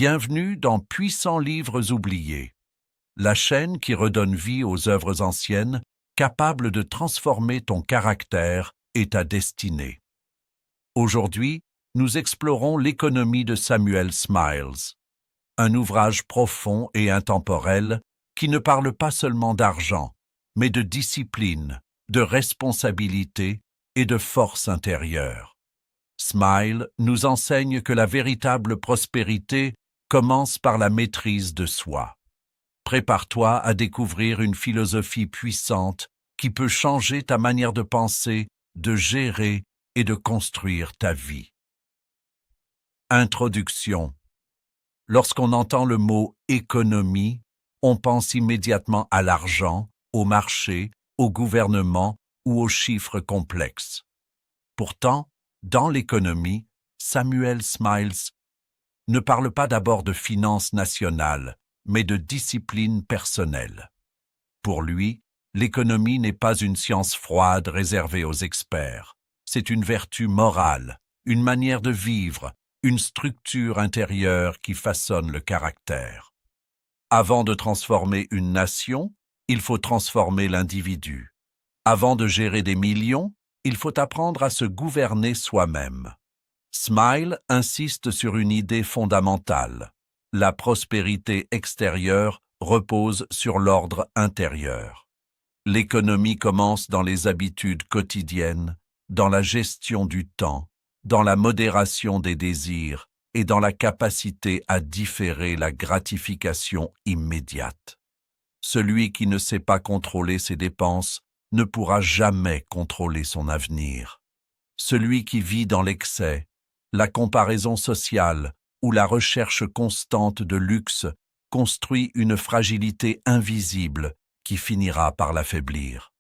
Bienvenue dans Puissants livres oubliés, la chaîne qui redonne vie aux œuvres anciennes, capable de transformer ton caractère et ta destinée. Aujourd'hui, nous explorons l'économie de Samuel Smiles, un ouvrage profond et intemporel qui ne parle pas seulement d'argent, mais de discipline, de responsabilité et de force intérieure. Smile nous enseigne que la véritable prospérité commence par la maîtrise de soi. Prépare-toi à découvrir une philosophie puissante qui peut changer ta manière de penser, de gérer et de construire ta vie. Introduction. Lorsqu'on entend le mot « économie », on pense immédiatement à l'argent, au marché, au gouvernement ou aux chiffres complexes. Pourtant, dans l'économie, Samuel Smiles ne parle pas d'abord de finances nationales, mais de discipline personnelle. Pour lui, l'économie n'est pas une science froide réservée aux experts. C'est une vertu morale, une manière de vivre, une structure intérieure qui façonne le caractère. Avant de transformer une nation, il faut transformer l'individu. Avant de gérer des millions, il faut apprendre à se gouverner soi-même. Smile insiste sur une idée fondamentale. La prospérité extérieure repose sur l'ordre intérieur. L'économie commence dans les habitudes quotidiennes, dans la gestion du temps, dans la modération des désirs et dans la capacité à différer la gratification immédiate. Celui qui ne sait pas contrôler ses dépenses ne pourra jamais contrôler son avenir. Celui qui vit dans l'excès, la comparaison sociale ou la recherche constante de luxe construit une fragilité invisible qui finira par l'affaiblir.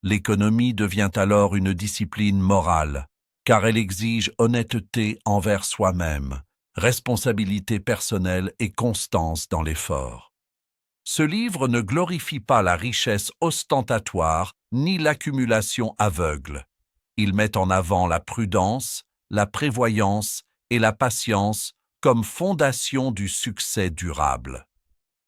L'économie devient alors une discipline morale, car elle exige honnêteté envers soi-même, responsabilité personnelle et constance dans l'effort. Ce livre ne glorifie pas la richesse ostentatoire ni l'accumulation aveugle. Il met en avant la prudence, la prévoyance et la patience comme fondation du succès durable.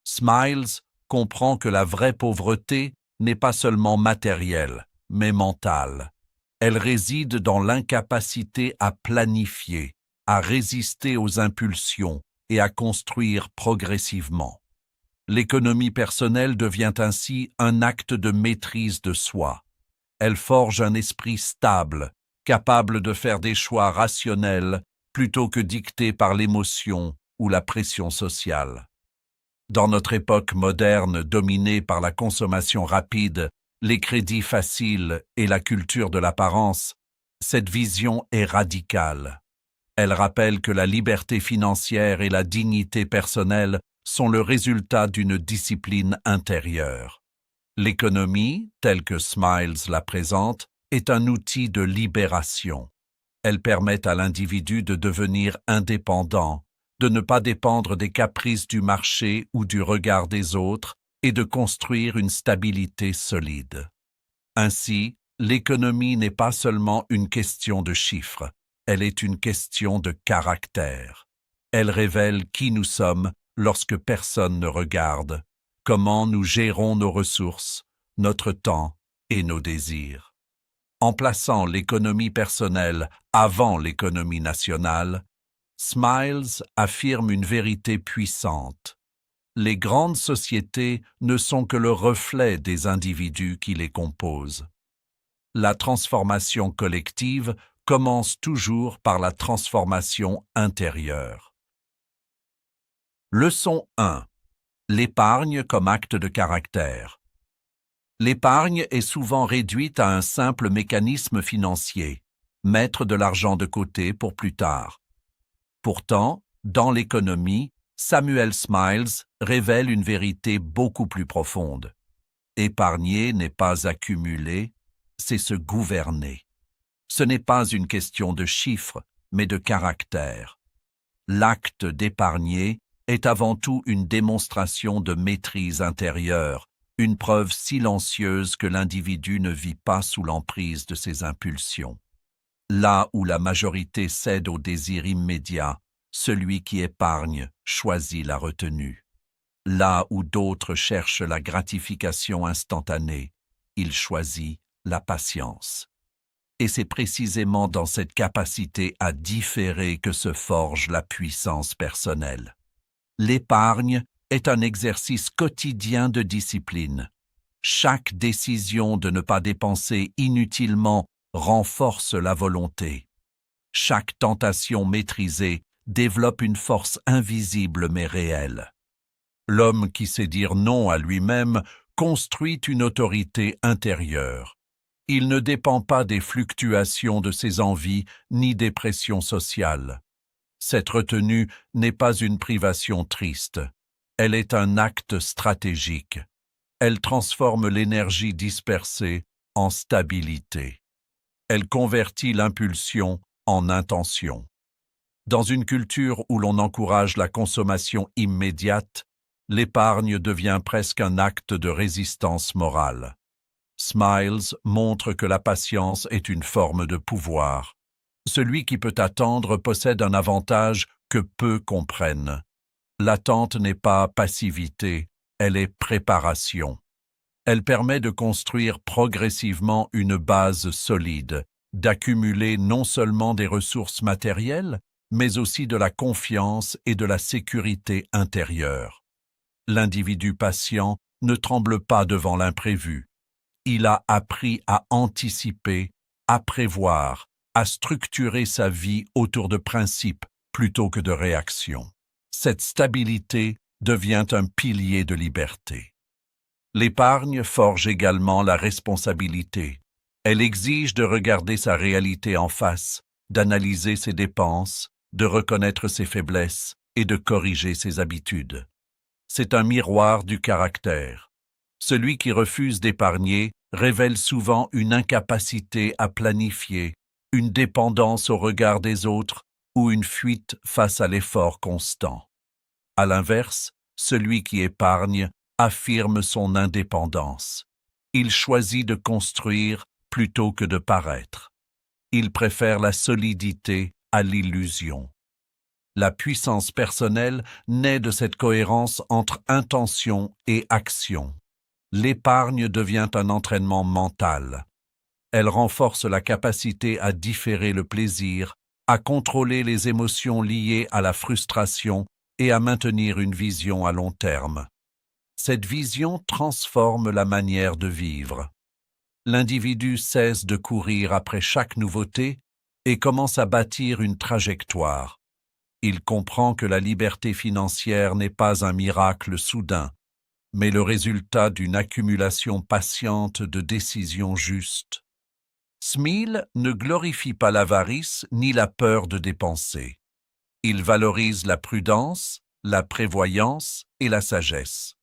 Smiles comprend que la vraie pauvreté n'est pas seulement matérielle, mais mentale. Elle réside dans l'incapacité à planifier, à résister aux impulsions et à construire progressivement. L'économie personnelle devient ainsi un acte de maîtrise de soi. Elle forge un esprit stable, capable de faire des choix rationnels plutôt que dictés par l'émotion ou la pression sociale. Dans notre époque moderne dominée par la consommation rapide, les crédits faciles et la culture de l'apparence, cette vision est radicale. Elle rappelle que la liberté financière et la dignité personnelle sont le résultat d'une discipline intérieure. L'économie, telle que Smiles la présente, est un outil de libération. Elle permet à l'individu de devenir indépendant, de ne pas dépendre des caprices du marché ou du regard des autres et de construire une stabilité solide. Ainsi, l'économie n'est pas seulement une question de chiffres, elle est une question de caractère. Elle révèle qui nous sommes lorsque personne ne regarde, comment nous gérons nos ressources, notre temps et nos désirs. En plaçant l'économie personnelle avant l'économie nationale, Smiles affirme une vérité puissante. Les grandes sociétés ne sont que le reflet des individus qui les composent. La transformation collective commence toujours par la transformation intérieure. Leçon 1. L'épargne comme acte de caractère. L'épargne est souvent réduite à un simple mécanisme financier, mettre de l'argent de côté pour plus tard. Pourtant, dans l'économie, Samuel Smiles révèle une vérité beaucoup plus profonde. Épargner n'est pas accumuler, c'est se gouverner. Ce n'est pas une question de chiffres, mais de caractère. L'acte d'épargner est avant tout une démonstration de maîtrise intérieure, une preuve silencieuse que l'individu ne vit pas sous l'emprise de ses impulsions. Là où la majorité cède aux désirs immédiats, Celui qui épargne choisit la retenue. Là où d'autres cherchent la gratification instantanée, il choisit la patience. Et c'est précisément dans cette capacité à différer que se forge la puissance personnelle. L'épargne est un exercice quotidien de discipline. Chaque décision de ne pas dépenser inutilement renforce la volonté. Chaque tentation maîtrisée développe une force invisible mais réelle. L'homme qui sait dire non à lui-même construit une autorité intérieure. Il ne dépend pas des fluctuations de ses envies ni des pressions sociales. Cette retenue n'est pas une privation triste. Elle est un acte stratégique. Elle transforme l'énergie dispersée en stabilité. Elle convertit l'impulsion en intention. Dans une culture où l'on encourage la consommation immédiate, l'épargne devient presque un acte de résistance morale. Smiles montre que la patience est une forme de pouvoir. Celui qui peut attendre possède un avantage que peu comprennent. L'attente n'est pas passivité, elle est préparation. Elle permet de construire progressivement une base solide, d'accumuler non seulement des ressources matérielles, mais aussi de la confiance et de la sécurité intérieure. L'individu patient ne tremble pas devant l'imprévu. Il a appris à anticiper, à prévoir, à structurer sa vie autour de principes plutôt que de réactions. Cette stabilité devient un pilier de liberté. L'épargne forge également la responsabilité. Elle exige de regarder sa réalité en face, d'analyser ses dépenses, de reconnaître ses faiblesses et de corriger ses habitudes. C'est un miroir du caractère. Celui qui refuse d'épargner révèle souvent une incapacité à planifier, une dépendance au regard des autres ou une fuite face à l'effort constant. À l'inverse, celui qui épargne affirme son indépendance. Il choisit de construire plutôt que de paraître. Il préfère la solidité à l'illusion. La puissance personnelle naît de cette cohérence entre intention et action. L'épargne devient un entraînement mental. Elle renforce la capacité à différer le plaisir, à contrôler les émotions liées à la frustration et à maintenir une vision à long terme. Cette vision transforme la manière de vivre. L'individu cesse de courir après chaque nouveauté et commence à bâtir une trajectoire. Il comprend que la liberté financière n'est pas un miracle soudain, mais le résultat d'une accumulation patiente de décisions justes. Smil ne glorifie pas l'avarice ni la peur de dépenser. Il valorise la prudence, la prévoyance et la sagesse.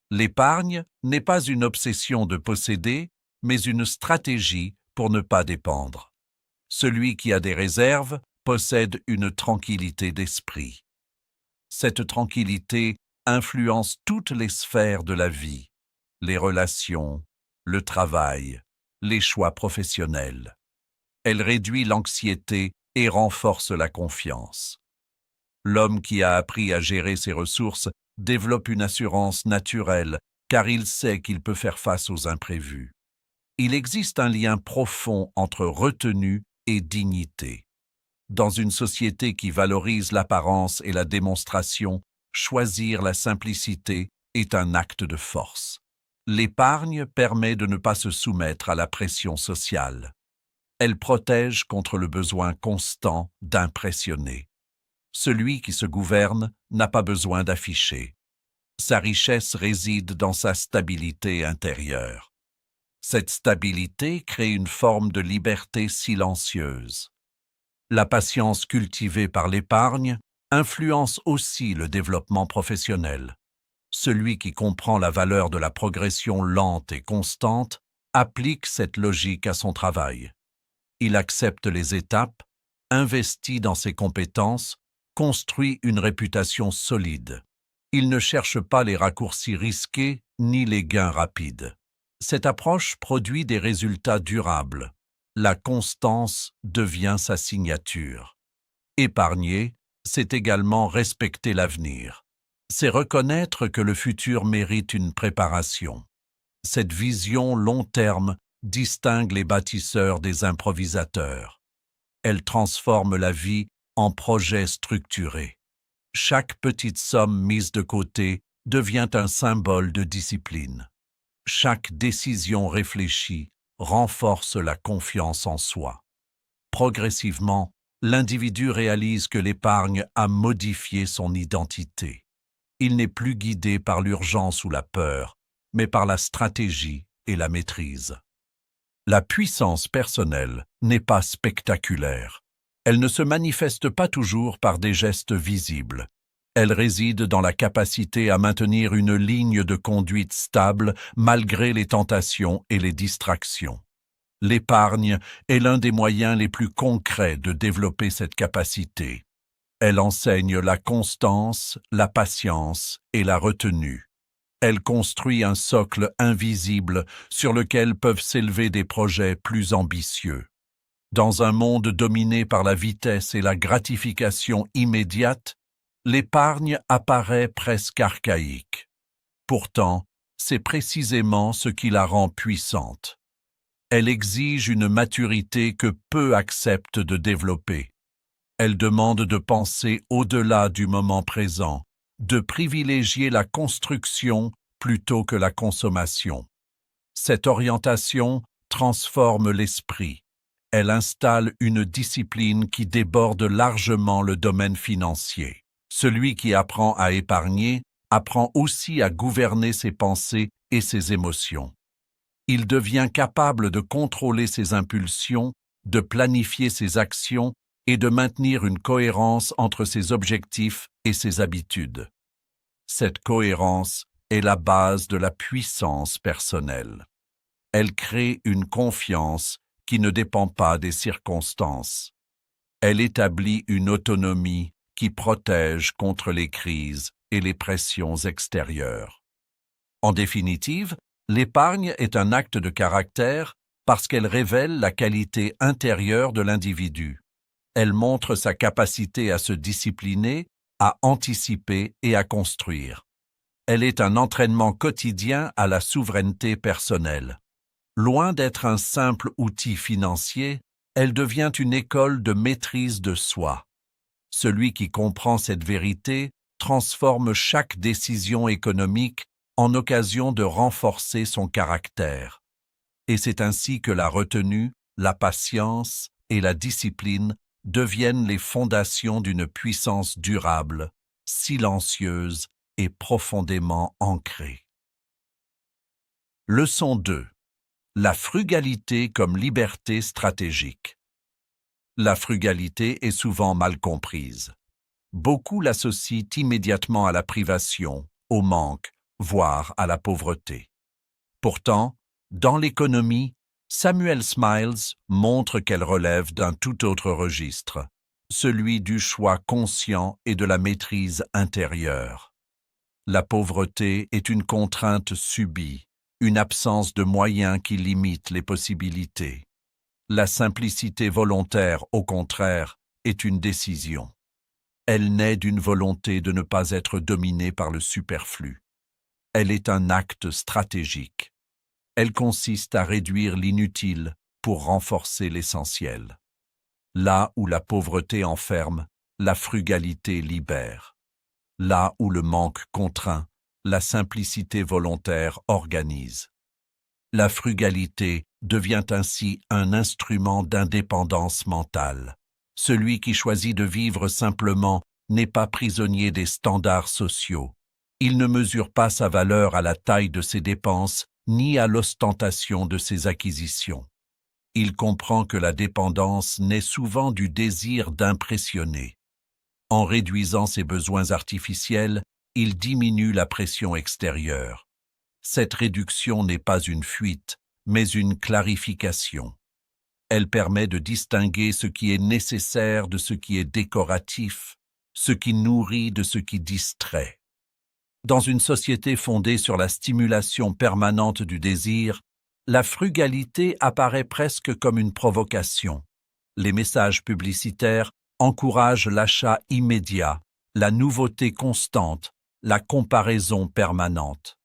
L'épargne n'est pas une obsession de posséder, mais une stratégie pour ne pas dépendre. Celui qui a des réserves possède une tranquillité d'esprit. Cette tranquillité influence toutes les sphères de la vie, les relations, le travail, les choix professionnels. Elle réduit l'anxiété et renforce la confiance. L'homme qui a appris à gérer ses ressources développe une assurance naturelle, car il sait qu'il peut faire face aux imprévus. Il existe un lien profond entre retenue et dignité. Dans une société qui valorise l'apparence et la démonstration, choisir la simplicité est un acte de force. L'épargne permet de ne pas se soumettre à la pression sociale. Elle protège contre le besoin constant d'impressionner. Celui qui se gouverne n'a pas besoin d'afficher. Sa richesse réside dans sa stabilité intérieure. Cette stabilité crée une forme de liberté silencieuse. La patience cultivée par l'épargne influence aussi le développement professionnel. Celui qui comprend la valeur de la progression lente et constante applique cette logique à son travail. Il accepte les étapes, investit dans ses compétences, construit une réputation solide. Il ne cherche pas les raccourcis risqués ni les gains rapides. Cette approche produit des résultats durables. La constance devient sa signature. Épargner, C'est également respecter l'avenir. C'est reconnaître que le futur mérite une préparation. Cette vision long terme distingue les bâtisseurs des improvisateurs. Elle transforme la vie en projet structuré. Chaque petite somme mise de côté devient un symbole de discipline. Chaque décision réfléchie renforce la confiance en soi. Progressivement, l'individu réalise que l'épargne a modifié son identité. Il n'est plus guidé par l'urgence ou la peur, mais par la stratégie et la maîtrise. La puissance personnelle n'est pas spectaculaire. Elle ne se manifeste pas toujours par des gestes visibles. Elle réside dans la capacité à maintenir une ligne de conduite stable malgré les tentations et les distractions. L'épargne est l'un des moyens les plus concrets de développer cette capacité. Elle enseigne la constance, la patience et la retenue. Elle construit un socle invisible sur lequel peuvent s'élever des projets plus ambitieux. Dans un monde dominé par la vitesse et la gratification immédiate, l'épargne apparaît presque archaïque. Pourtant, c'est précisément ce qui la rend puissante. Elle exige une maturité que peu acceptent de développer. Elle demande de penser au-delà du moment présent, de privilégier la construction plutôt que la consommation. Cette orientation transforme l'esprit. Elle installe une discipline qui déborde largement le domaine financier. Celui qui apprend à épargner apprend aussi à gouverner ses pensées et ses émotions. Il devient capable de contrôler ses impulsions, de planifier ses actions et de maintenir une cohérence entre ses objectifs et ses habitudes. Cette cohérence est la base de la puissance personnelle. Elle crée une confiance qui ne dépend pas des circonstances. Elle établit une autonomie qui protège contre les crises et les pressions extérieures. En définitive, l'épargne est un acte de caractère parce qu'elle révèle la qualité intérieure de l'individu. Elle montre sa capacité à se discipliner, à anticiper et à construire. Elle est un entraînement quotidien à la souveraineté personnelle. Loin d'être un simple outil financier, elle devient une école de maîtrise de soi. Celui qui comprend cette vérité transforme chaque décision économique en occasion de renforcer son caractère. Et c'est ainsi que la retenue, la patience et la discipline deviennent les fondations d'une puissance durable, silencieuse et profondément ancrée. Leçon 2. La frugalité comme liberté stratégique. La frugalité est souvent mal comprise. Beaucoup l'associent immédiatement à la privation, au manque, voire à la pauvreté. Pourtant, dans l'économie, Samuel Smiles montre qu'elle relève d'un tout autre registre, celui du choix conscient et de la maîtrise intérieure. La pauvreté est une contrainte subie, une absence de moyens qui limite les possibilités. La simplicité volontaire, au contraire, est une décision. Elle naît d'une volonté de ne pas être dominée par le superflu. Elle est un acte stratégique. Elle consiste à réduire l'inutile pour renforcer l'essentiel. Là où la pauvreté enferme, la frugalité libère. Là où le manque contraint, la simplicité volontaire organise. La frugalité devient ainsi un instrument d'indépendance mentale. Celui qui choisit de vivre simplement n'est pas prisonnier des standards sociaux. Il ne mesure pas sa valeur à la taille de ses dépenses ni à l'ostentation de ses acquisitions. Il comprend que la dépendance naît souvent du désir d'impressionner. En réduisant ses besoins artificiels, il diminue la pression extérieure. Cette réduction n'est pas une fuite, mais une clarification. Elle permet de distinguer ce qui est nécessaire de ce qui est décoratif, ce qui nourrit de ce qui distrait. Dans une société fondée sur la stimulation permanente du désir, la frugalité apparaît presque comme une provocation. Les messages publicitaires encourage l'achat immédiat, la nouveauté constante, la comparaison permanente.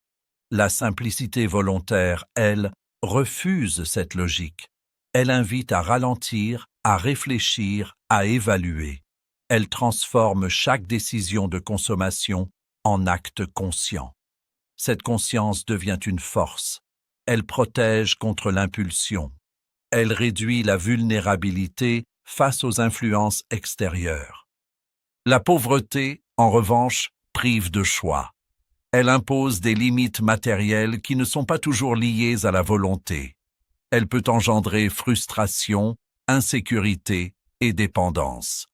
La simplicité volontaire, elle, refuse cette logique. Elle invite à ralentir, à réfléchir, à évaluer. Elle transforme chaque décision de consommation en acte conscient. Cette conscience devient une force. Elle protège contre l'impulsion. Elle réduit la vulnérabilité face aux influences extérieures. La pauvreté, en revanche, prive de choix. Elle impose des limites matérielles qui ne sont pas toujours liées à la volonté. Elle peut engendrer frustration, insécurité et dépendance.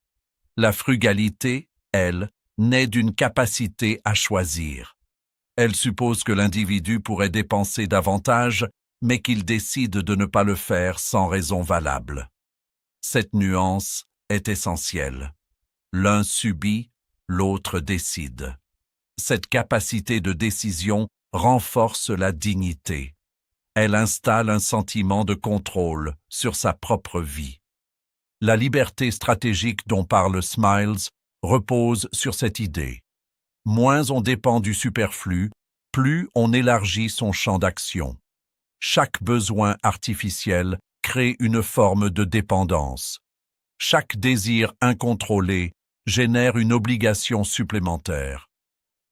La frugalité, elle, naît d'une capacité à choisir. Elle suppose que l'individu pourrait dépenser davantage, mais qu'il décide de ne pas le faire sans raison valable. Cette nuance est essentielle. L'un subit, l'autre décide. Cette capacité de décision renforce la dignité. Elle installe un sentiment de contrôle sur sa propre vie. La liberté stratégique dont parle Smiles repose sur cette idée. Moins on dépend du superflu, plus on élargit son champ d'action. Chaque besoin artificiel crée une forme de dépendance. Chaque désir incontrôlé génère une obligation supplémentaire.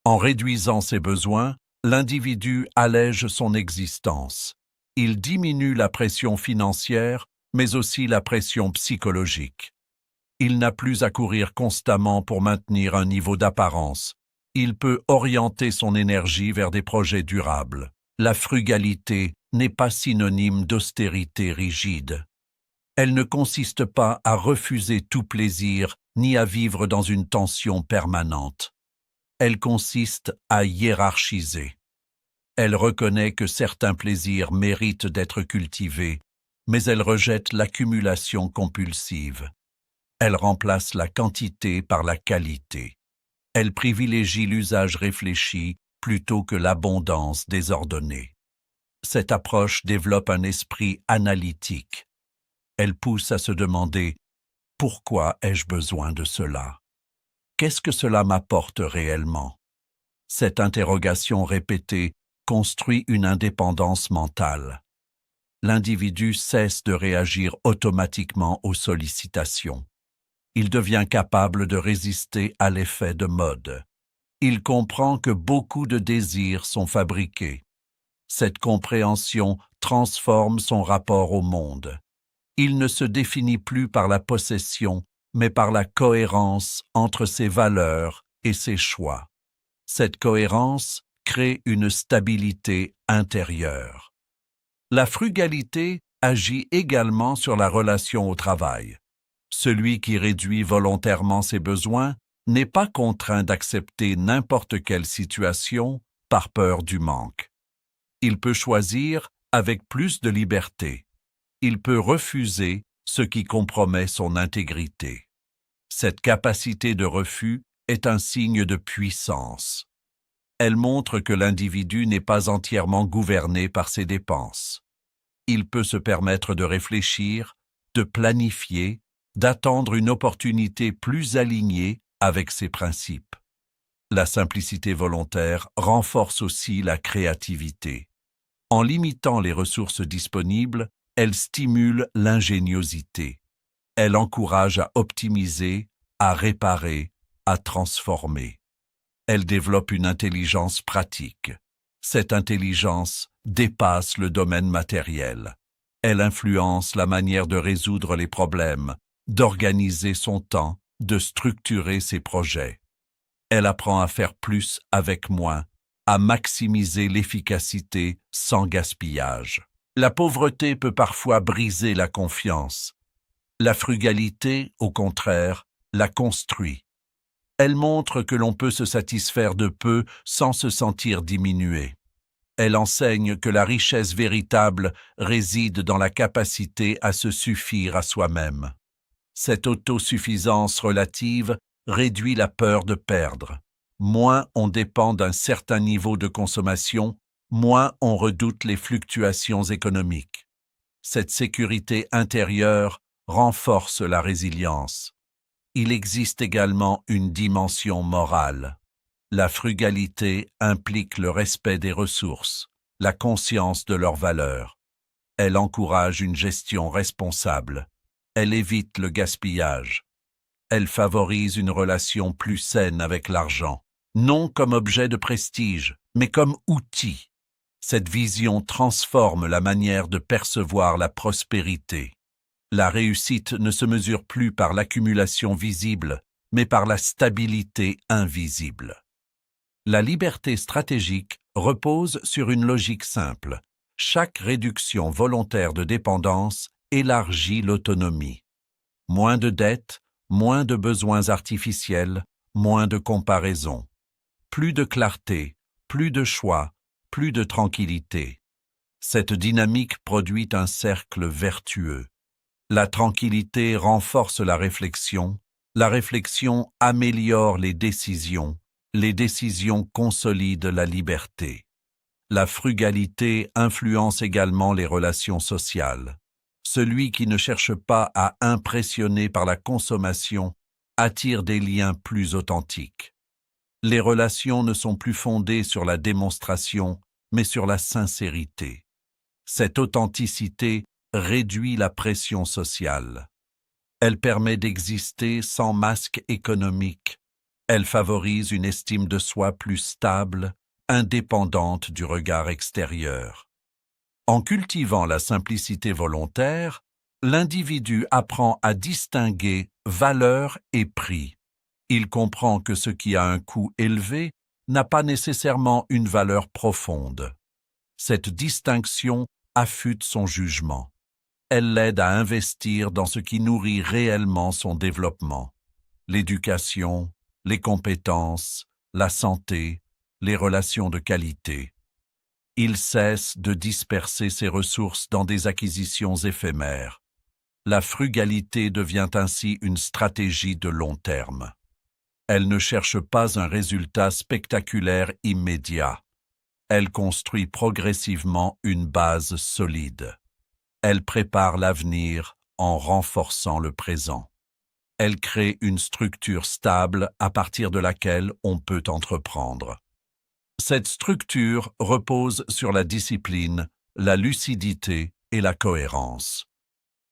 En réduisant ses besoins, l'individu allège son existence. Il diminue la pression financière, mais aussi la pression psychologique. Il n'a plus à courir constamment pour maintenir un niveau d'apparence. Il peut orienter son énergie vers des projets durables. La frugalité n'est pas synonyme d'austérité rigide. Elle ne consiste pas à refuser tout plaisir ni à vivre dans une tension permanente. Elle consiste à hiérarchiser. Elle reconnaît que certains plaisirs méritent d'être cultivés, mais elle rejette l'accumulation compulsive. Elle remplace la quantité par la qualité. Elle privilégie l'usage réfléchi plutôt que l'abondance désordonnée. Cette approche développe un esprit analytique. Elle pousse à se demander « Pourquoi ai-je besoin de cela ? Qu'est-ce que cela m'apporte réellement ?» Cette interrogation répétée construit une indépendance mentale. L'individu cesse de réagir automatiquement aux sollicitations. Il devient capable de résister à l'effet de mode. Il comprend que beaucoup de désirs sont fabriqués. Cette compréhension transforme son rapport au monde. Il ne se définit plus par la possession, mais par la cohérence entre ses valeurs et ses choix. Cette cohérence crée une stabilité intérieure. La frugalité agit également sur la relation au travail. Celui qui réduit volontairement ses besoins n'est pas contraint d'accepter n'importe quelle situation par peur du manque. Il peut choisir avec plus de liberté. Il peut refuser ce qui compromet son intégrité. Cette capacité de refus est un signe de puissance. Elle montre que l'individu n'est pas entièrement gouverné par ses dépenses. Il peut se permettre de réfléchir, de planifier, d'attendre une opportunité plus alignée avec ses principes. La simplicité volontaire renforce aussi la créativité. En limitant les ressources disponibles, elle stimule l'ingéniosité. Elle encourage à optimiser, à réparer, à transformer. Elle développe une intelligence pratique. Cette intelligence dépasse le domaine matériel. Elle influence la manière de résoudre les problèmes, d'organiser son temps, de structurer ses projets. Elle apprend à faire plus avec moins, à maximiser l'efficacité sans gaspillage. La pauvreté peut parfois briser la confiance. La frugalité, au contraire, la construit. Elle montre que l'on peut se satisfaire de peu sans se sentir diminué. Elle enseigne que la richesse véritable réside dans la capacité à se suffire à soi-même. Cette autosuffisance relative réduit la peur de perdre. Moins on dépend d'un certain niveau de consommation, moins on redoute les fluctuations économiques. Cette sécurité intérieure renforce la résilience. Il existe également une dimension morale. La frugalité implique le respect des ressources, la conscience de leur valeur. Elle encourage une gestion responsable. Elle évite le gaspillage. Elle favorise une relation plus saine avec l'argent, non comme objet de prestige, mais comme outil. Cette vision transforme la manière de percevoir la prospérité. La réussite ne se mesure plus par l'accumulation visible, mais par la stabilité invisible. La liberté stratégique repose sur une logique simple. Chaque réduction volontaire de dépendance élargit l'autonomie. Moins de dettes, moins de besoins artificiels, moins de comparaisons. Plus de clarté, plus de choix, plus de tranquillité. Cette dynamique produit un cercle vertueux. La tranquillité renforce la réflexion améliore les décisions consolident la liberté. La frugalité influence également les relations sociales. Celui qui ne cherche pas à impressionner par la consommation attire des liens plus authentiques. Les relations ne sont plus fondées sur la démonstration, mais sur la sincérité. Cette authenticité réduit la pression sociale. Elle permet d'exister sans masque économique. Elle favorise une estime de soi plus stable, indépendante du regard extérieur. En cultivant la simplicité volontaire, l'individu apprend à distinguer valeur et prix. Il comprend que ce qui a un coût élevé n'a pas nécessairement une valeur profonde. Cette distinction affûte son jugement. Elle l'aide à investir dans ce qui nourrit réellement son développement. L'éducation, les compétences, la santé, les relations de qualité. Il cesse de disperser ses ressources dans des acquisitions éphémères. La frugalité devient ainsi une stratégie de long terme. Elle ne cherche pas un résultat spectaculaire immédiat. Elle construit progressivement une base solide. Elle prépare l'avenir en renforçant le présent. Elle crée une structure stable à partir de laquelle on peut entreprendre. Cette structure repose sur la discipline, la lucidité et la cohérence.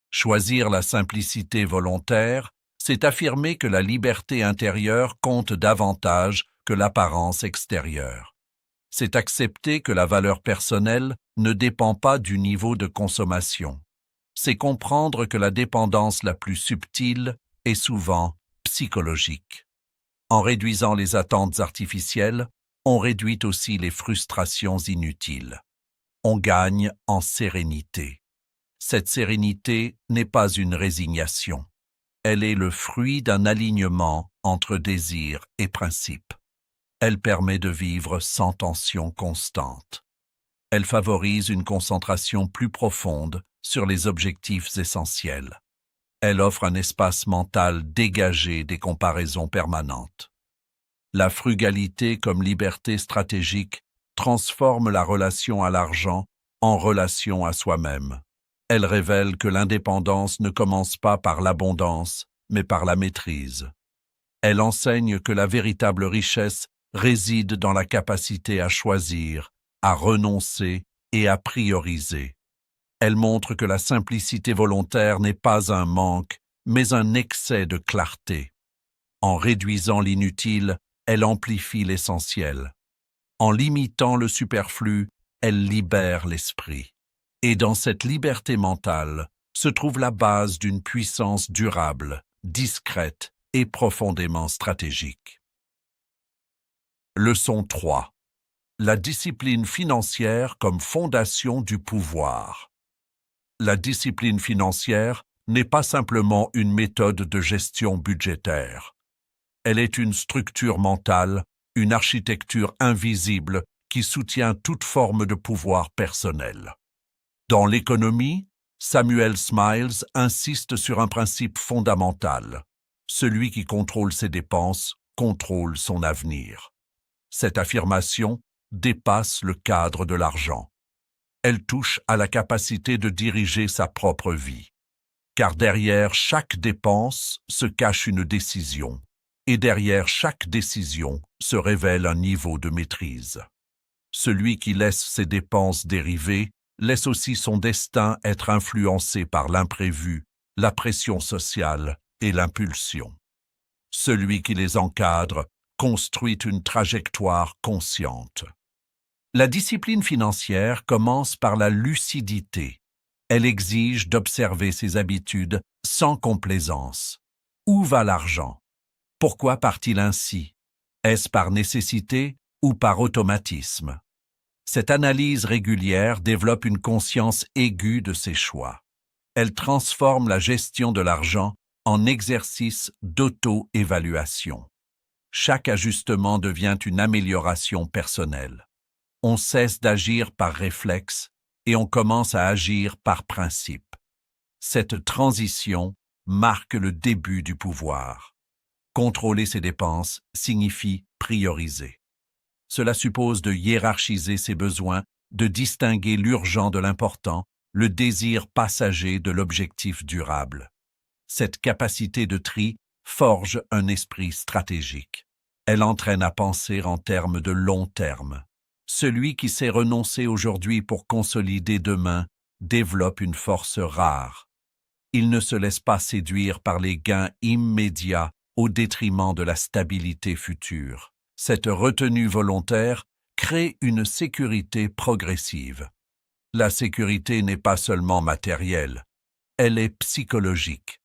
Choisir la simplicité volontaire, c'est affirmer que la liberté intérieure compte davantage que l'apparence extérieure. C'est accepter que la valeur personnelle ne dépend pas du niveau de consommation. C'est comprendre que la dépendance la plus subtile est souvent psychologique. En réduisant les attentes artificielles, on réduit aussi les frustrations inutiles. On gagne en sérénité. Cette sérénité n'est pas une résignation. Elle est le fruit d'un alignement entre désir et principe. Elle permet de vivre sans tension constante. Elle favorise une concentration plus profonde sur les objectifs essentiels. Elle offre un espace mental dégagé des comparaisons permanentes. La frugalité comme liberté stratégique transforme la relation à l'argent en relation à soi-même. Elle révèle que l'indépendance ne commence pas par l'abondance, mais par la maîtrise. Elle enseigne que la véritable richesse réside dans la capacité à choisir, à renoncer et à prioriser. Elle montre que la simplicité volontaire n'est pas un manque, mais un excès de clarté. En réduisant l'inutile, elle amplifie l'essentiel. En limitant le superflu, elle libère l'esprit. Et dans cette liberté mentale se trouve la base d'une puissance durable, discrète et profondément stratégique. Leçon 3. La discipline financière comme fondation du pouvoir. La discipline financière n'est pas simplement une méthode de gestion budgétaire. Elle est une structure mentale, une architecture invisible qui soutient toute forme de pouvoir personnel. Dans l'économie, Samuel Smiles insiste sur un principe fondamental. Celui qui contrôle ses dépenses contrôle son avenir. Cette affirmation dépasse le cadre de l'argent. Elle touche à la capacité de diriger sa propre vie. car derrière chaque dépense se cache une décision, et derrière chaque décision se révèle un niveau de maîtrise. Celui qui laisse ses dépenses dériver laisse aussi son destin être influencé par l'imprévu, la pression sociale et l'impulsion. Celui qui les encadre construit une trajectoire consciente. La discipline financière commence par la lucidité. Elle exige d'observer ses habitudes sans complaisance. Où va l'argent? Pourquoi part-il ainsi? Est-ce par nécessité ou par automatisme? Cette analyse régulière développe une conscience aiguë de ses choix. Elle transforme la gestion de l'argent en exercice d'auto-évaluation. Chaque ajustement devient une amélioration personnelle. On cesse d'agir par réflexe et on commence à agir par principe. Cette transition marque le début du pouvoir. Contrôler ses dépenses signifie prioriser. Cela suppose de hiérarchiser ses besoins, de distinguer l'urgent de l'important, le désir passager de l'objectif durable. Cette capacité de tri forge un esprit stratégique. Elle entraîne à penser en termes de long terme. Celui qui sait renoncer aujourd'hui pour consolider demain développe une force rare. Il ne se laisse pas séduire par les gains immédiats au détriment de la stabilité future. Cette retenue volontaire crée une sécurité progressive. La sécurité n'est pas seulement matérielle, elle est psychologique.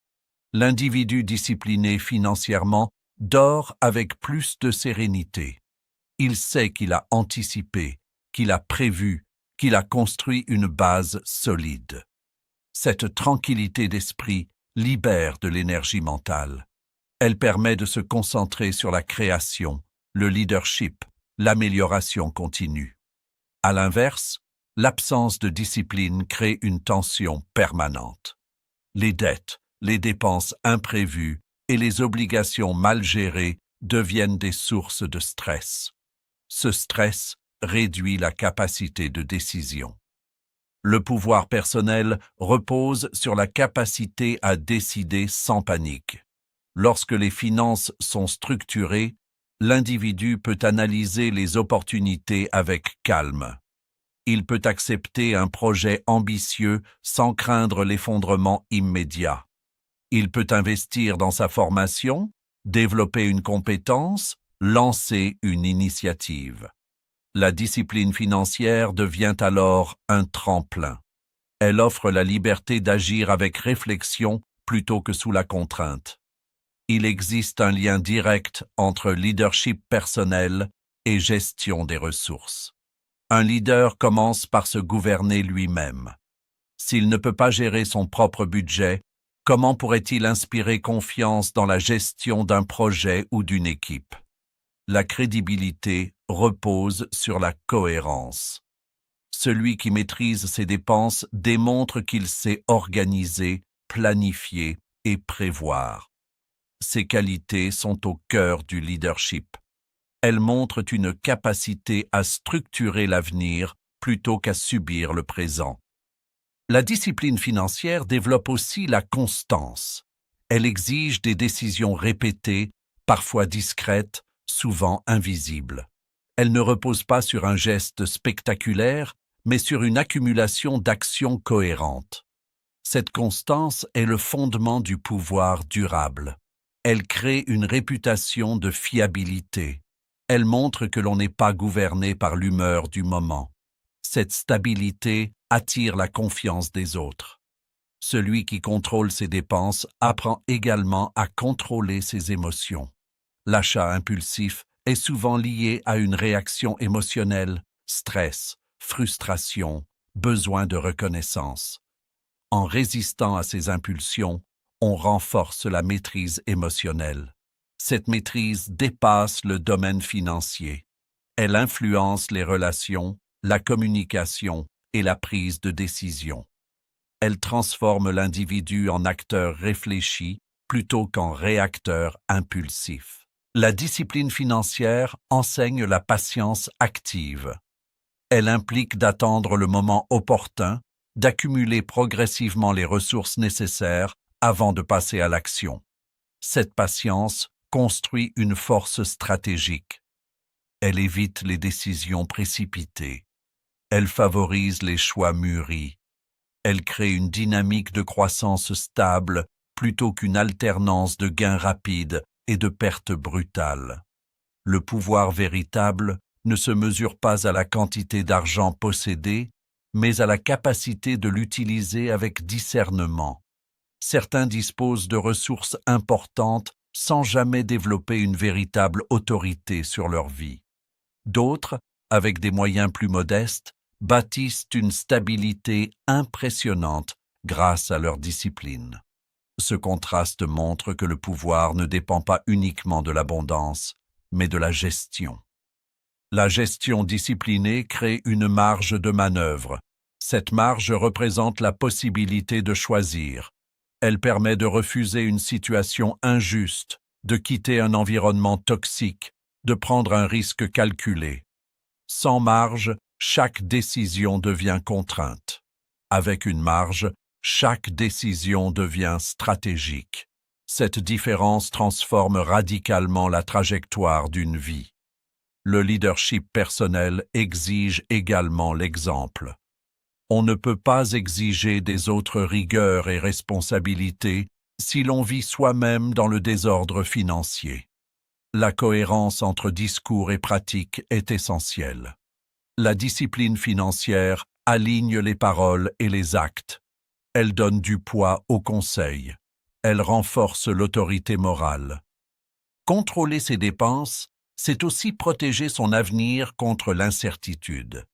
L'individu discipliné financièrement dort avec plus de sérénité. Il sait qu'il a anticipé, qu'il a prévu, qu'il a construit une base solide. Cette tranquillité d'esprit libère de l'énergie mentale. Elle permet de se concentrer sur la création, le leadership, l'amélioration continue. À l'inverse, l'absence de discipline crée une tension permanente. Les dettes, les dépenses imprévues et les obligations mal gérées deviennent des sources de stress. Ce stress réduit la capacité de décision. Le pouvoir personnel repose sur la capacité à décider sans panique. Lorsque les finances sont structurées, l'individu peut analyser les opportunités avec calme. Il peut accepter un projet ambitieux sans craindre l'effondrement immédiat. Il peut investir dans sa formation, développer une compétence, lancer une initiative. La discipline financière devient alors un tremplin. Elle offre la liberté d'agir avec réflexion plutôt que sous la contrainte. Il existe un lien direct entre leadership personnel et gestion des ressources. Un leader commence par se gouverner lui-même. S'il ne peut pas gérer son propre budget, comment pourrait-il inspirer confiance dans la gestion d'un projet ou d'une équipe? La crédibilité repose sur la cohérence. Celui qui maîtrise ses dépenses démontre qu'il sait organiser, planifier et prévoir. Ces qualités sont au cœur du leadership. Elles montrent une capacité à structurer l'avenir plutôt qu'à subir le présent. La discipline financière développe aussi la constance. Elle exige des décisions répétées, parfois discrètes, souvent invisibles. Elle ne repose pas sur un geste spectaculaire, mais sur une accumulation d'actions cohérentes. Cette constance est le fondement du pouvoir durable. Elle crée une réputation de fiabilité. Elle montre que l'on n'est pas gouverné par l'humeur du moment. Cette stabilité attire la confiance des autres. Celui qui contrôle ses dépenses apprend également à contrôler ses émotions. L'achat impulsif est souvent lié à une réaction émotionnelle, stress, frustration, besoin de reconnaissance. En résistant à ces impulsions, on renforce la maîtrise émotionnelle. Cette maîtrise dépasse le domaine financier. Elle influence les relations, la communication et la prise de décision. Elle transforme l'individu en acteur réfléchi plutôt qu'en réacteur impulsif. La discipline financière enseigne la patience active. Elle implique d'attendre le moment opportun, d'accumuler progressivement les ressources nécessaires avant de passer à l'action. Cette patience construit une force stratégique. Elle évite les décisions précipitées. Elle favorise les choix mûris. Elle crée une dynamique de croissance stable plutôt qu'une alternance de gains rapides et de pertes brutales. Le pouvoir véritable ne se mesure pas à la quantité d'argent possédé, mais à la capacité de l'utiliser avec discernement. Certains disposent de ressources importantes sans jamais développer une véritable autorité sur leur vie. D'autres, avec des moyens plus modestes, bâtissent une stabilité impressionnante grâce à leur discipline. Ce contraste montre que le pouvoir ne dépend pas uniquement de l'abondance, mais de la gestion. La gestion disciplinée crée une marge de manœuvre. Cette marge représente la possibilité de choisir. Elle permet de refuser une situation injuste, de quitter un environnement toxique, de prendre un risque calculé. Sans marge, chaque décision devient contrainte. Avec une marge, chaque décision devient stratégique. Cette différence transforme radicalement la trajectoire d'une vie. Le leadership personnel exige également l'exemple. On ne peut pas exiger des autres rigueur et responsabilité si l'on vit soi-même dans le désordre financier. La cohérence entre discours et pratique est essentielle. La discipline financière aligne les paroles et les actes. Elle donne du poids aux conseils. Elle renforce l'autorité morale. Contrôler ses dépenses, c'est aussi protéger son avenir contre l'incertitude.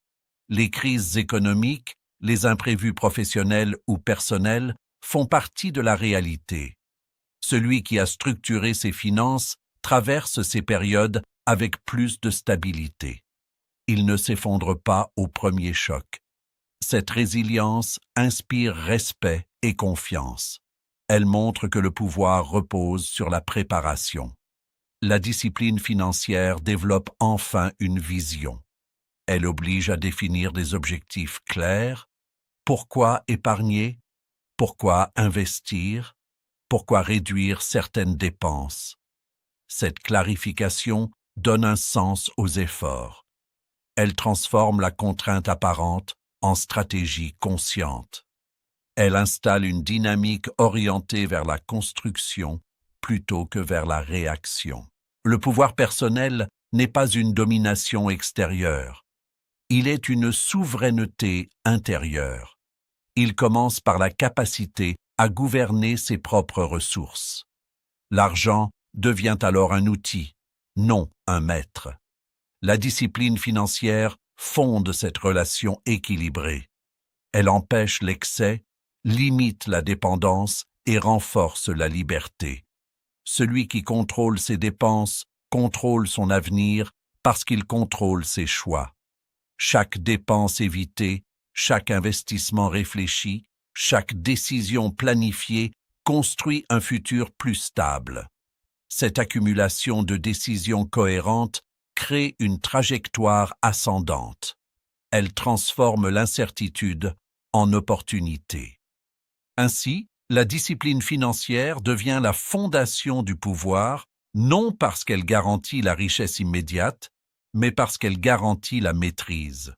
Les crises économiques, les imprévus professionnels ou personnels font partie de la réalité. Celui qui a structuré ses finances traverse ces périodes avec plus de stabilité. Il ne s'effondre pas au premier choc. Cette résilience inspire respect et confiance. Elle montre que le pouvoir repose sur la préparation. La discipline financière développe enfin une vision. Elle oblige à définir des objectifs clairs. Pourquoi épargner? Pourquoi investir? Pourquoi réduire certaines dépenses? Cette clarification donne un sens aux efforts. Elle transforme la contrainte apparente en stratégie consciente. Elle installe une dynamique orientée vers la construction plutôt que vers la réaction. Le pouvoir personnel n'est pas une domination extérieure. Il est une souveraineté intérieure. Il commence par la capacité à gouverner ses propres ressources. L'argent devient alors un outil, non un maître. La discipline financière fonde cette relation équilibrée. Elle empêche l'excès, limite la dépendance et renforce la liberté. Celui qui contrôle ses dépenses contrôle son avenir parce qu'il contrôle ses choix. Chaque dépense évitée, chaque investissement réfléchi, chaque décision planifiée construit un futur plus stable. Cette accumulation de décisions cohérentes crée une trajectoire ascendante. Elle transforme l'incertitude en opportunité. Ainsi, la discipline financière devient la fondation du pouvoir, non parce qu'elle garantit la richesse immédiate, mais parce qu'elle garantit la maîtrise.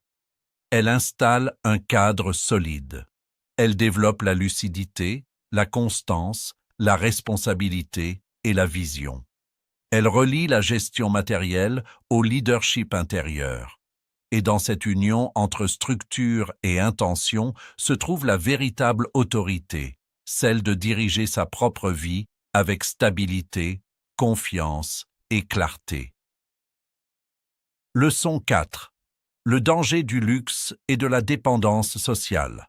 Elle installe un cadre solide. Elle développe la lucidité, la constance, la responsabilité et la vision. Elle relie la gestion matérielle au leadership intérieur. Et dans cette union entre structure et intention se trouve la véritable autorité, celle de diriger sa propre vie avec stabilité, confiance et clarté. Leçon 4. Le danger du luxe et de la dépendance sociale.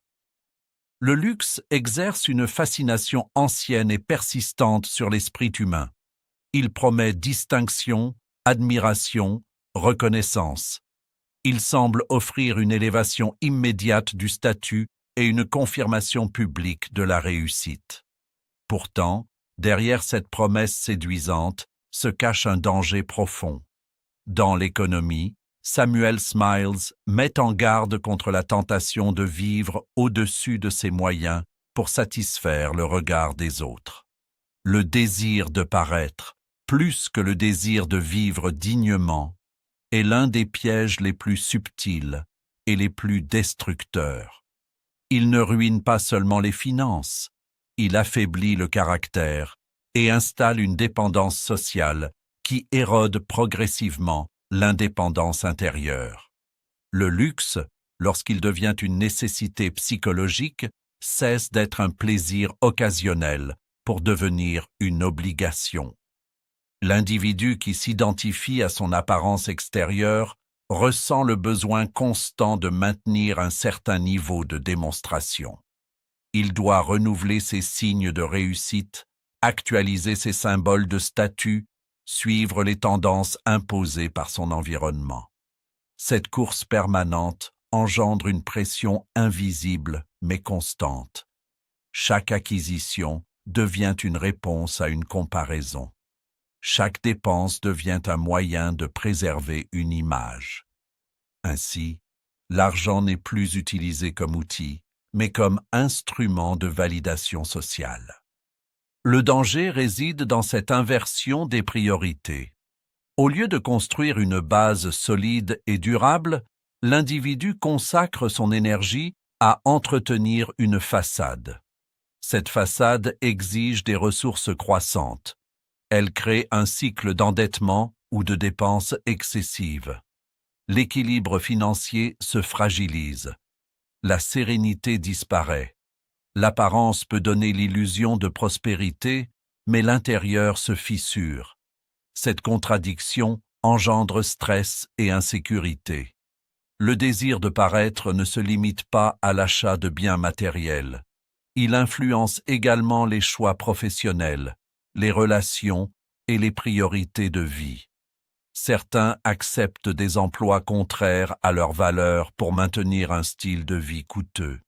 Le luxe exerce une fascination ancienne et persistante sur l'esprit humain. Il promet distinction, admiration, reconnaissance. Il semble offrir une élévation immédiate du statut et une confirmation publique de la réussite. Pourtant, derrière cette promesse séduisante se cache un danger profond. Dans l'économie, Samuel Smiles met en garde contre la tentation de vivre au-dessus de ses moyens pour satisfaire le regard des autres. Le désir de paraître, plus que le désir de vivre dignement, est l'un des pièges les plus subtils et les plus destructeurs. Il ne ruine pas seulement les finances, il affaiblit le caractère et installe une dépendance sociale qui érode progressivement l'indépendance intérieure. Le luxe, lorsqu'il devient une nécessité psychologique, cesse d'être un plaisir occasionnel pour devenir une obligation. L'individu qui s'identifie à son apparence extérieure ressent le besoin constant de maintenir un certain niveau de démonstration. Il doit renouveler ses signes de réussite, actualiser ses symboles de statut, suivre les tendances imposées par son environnement. Cette course permanente engendre une pression invisible mais constante. Chaque acquisition devient une réponse à une comparaison. Chaque dépense devient un moyen de préserver une image. Ainsi, l'argent n'est plus utilisé comme outil, mais comme instrument de validation sociale. Le danger réside dans cette inversion des priorités. Au lieu de construire une base solide et durable, l'individu consacre son énergie à entretenir une façade. Cette façade exige des ressources croissantes. Elle crée un cycle d'endettement ou de dépenses excessives. L'équilibre financier se fragilise. La sérénité disparaît. L'apparence peut donner l'illusion de prospérité, mais l'intérieur se fissure. Cette contradiction engendre stress et insécurité. Le désir de paraître ne se limite pas à l'achat de biens matériels. Il influence également les choix professionnels, les relations et les priorités de vie. Certains acceptent des emplois contraires à leurs valeurs pour maintenir un style de vie coûteux.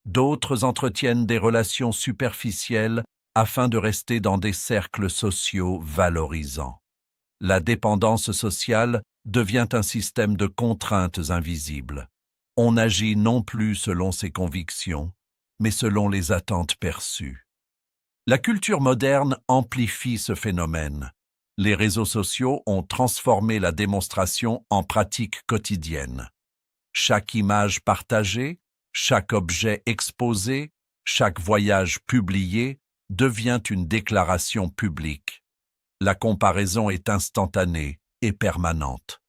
D'autres entretiennent des relations superficielles afin de rester dans des cercles sociaux valorisants. La dépendance sociale devient un système de contraintes invisibles. On agit non plus selon ses convictions, mais selon les attentes perçues. La culture moderne amplifie ce phénomène. Les réseaux sociaux ont transformé la démonstration en pratique quotidienne. Chaque image partagée, chaque objet exposé, chaque voyage publié devient une déclaration publique. La comparaison est instantanée et permanente.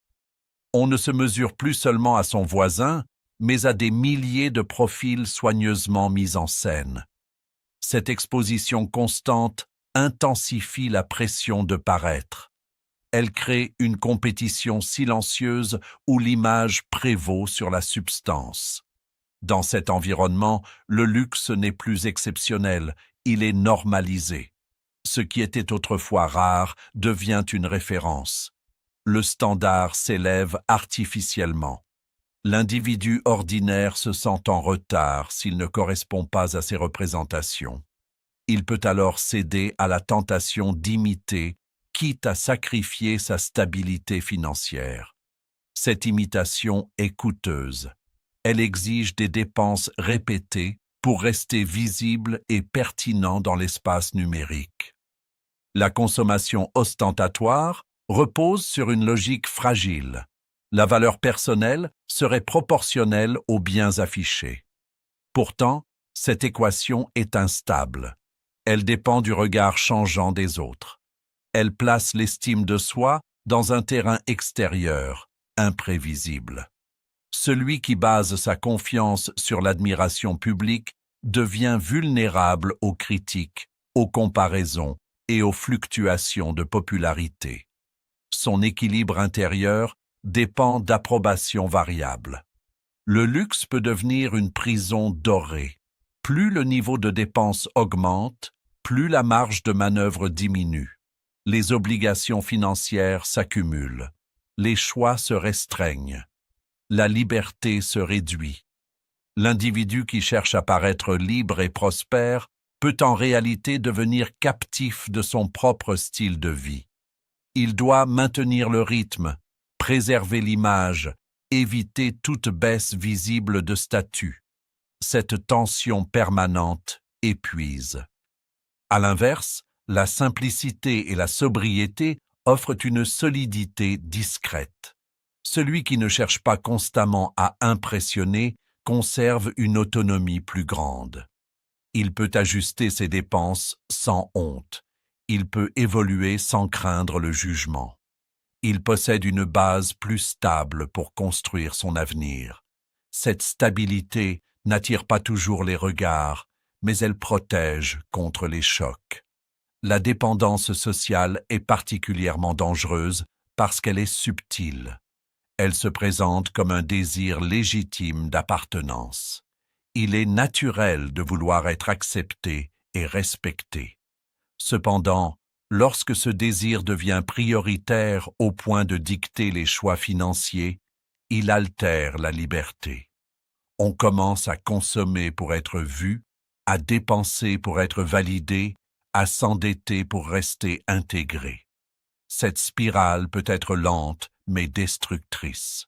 On ne se mesure plus seulement à son voisin, mais à des milliers de profils soigneusement mis en scène. Cette exposition constante intensifie la pression de paraître. Elle crée une compétition silencieuse où l'image prévaut sur la substance. Dans cet environnement, le luxe n'est plus exceptionnel, il est normalisé. Ce qui était autrefois rare devient une référence. Le standard s'élève artificiellement. L'individu ordinaire se sent en retard s'il ne correspond pas à ses représentations. Il peut alors céder à la tentation d'imiter, quitte à sacrifier sa stabilité financière. Cette imitation est coûteuse. Elle exige des dépenses répétées pour rester visible et pertinent dans l'espace numérique. La consommation ostentatoire repose sur une logique fragile. La valeur personnelle serait proportionnelle aux biens affichés. Pourtant, cette équation est instable. Elle dépend du regard changeant des autres. Elle place l'estime de soi dans un terrain extérieur, imprévisible. Celui qui base sa confiance sur l'admiration publique devient vulnérable aux critiques, aux comparaisons et aux fluctuations de popularité. Son équilibre intérieur dépend d'approbations variables. Le luxe peut devenir une prison dorée. Plus le niveau de dépense augmente, plus la marge de manœuvre diminue. Les obligations financières s'accumulent. Les choix se restreignent. La liberté se réduit. L'individu qui cherche à paraître libre et prospère peut en réalité devenir captif de son propre style de vie. Il doit maintenir le rythme, préserver l'image, éviter toute baisse visible de statut. Cette tension permanente épuise. À l'inverse, la simplicité et la sobriété offrent une solidité discrète. Celui qui ne cherche pas constamment à impressionner conserve une autonomie plus grande. Il peut ajuster ses dépenses sans honte. Il peut évoluer sans craindre le jugement. Il possède une base plus stable pour construire son avenir. Cette stabilité n'attire pas toujours les regards, mais elle protège contre les chocs. La dépendance sociale est particulièrement dangereuse parce qu'elle est subtile. Elle se présente comme un désir légitime d'appartenance. Il est naturel de vouloir être accepté et respecté. Cependant, lorsque ce désir devient prioritaire au point de dicter les choix financiers, il altère la liberté. On commence à consommer pour être vu, à dépenser pour être validé, à s'endetter pour rester intégré. Cette spirale peut être lente mais destructrice.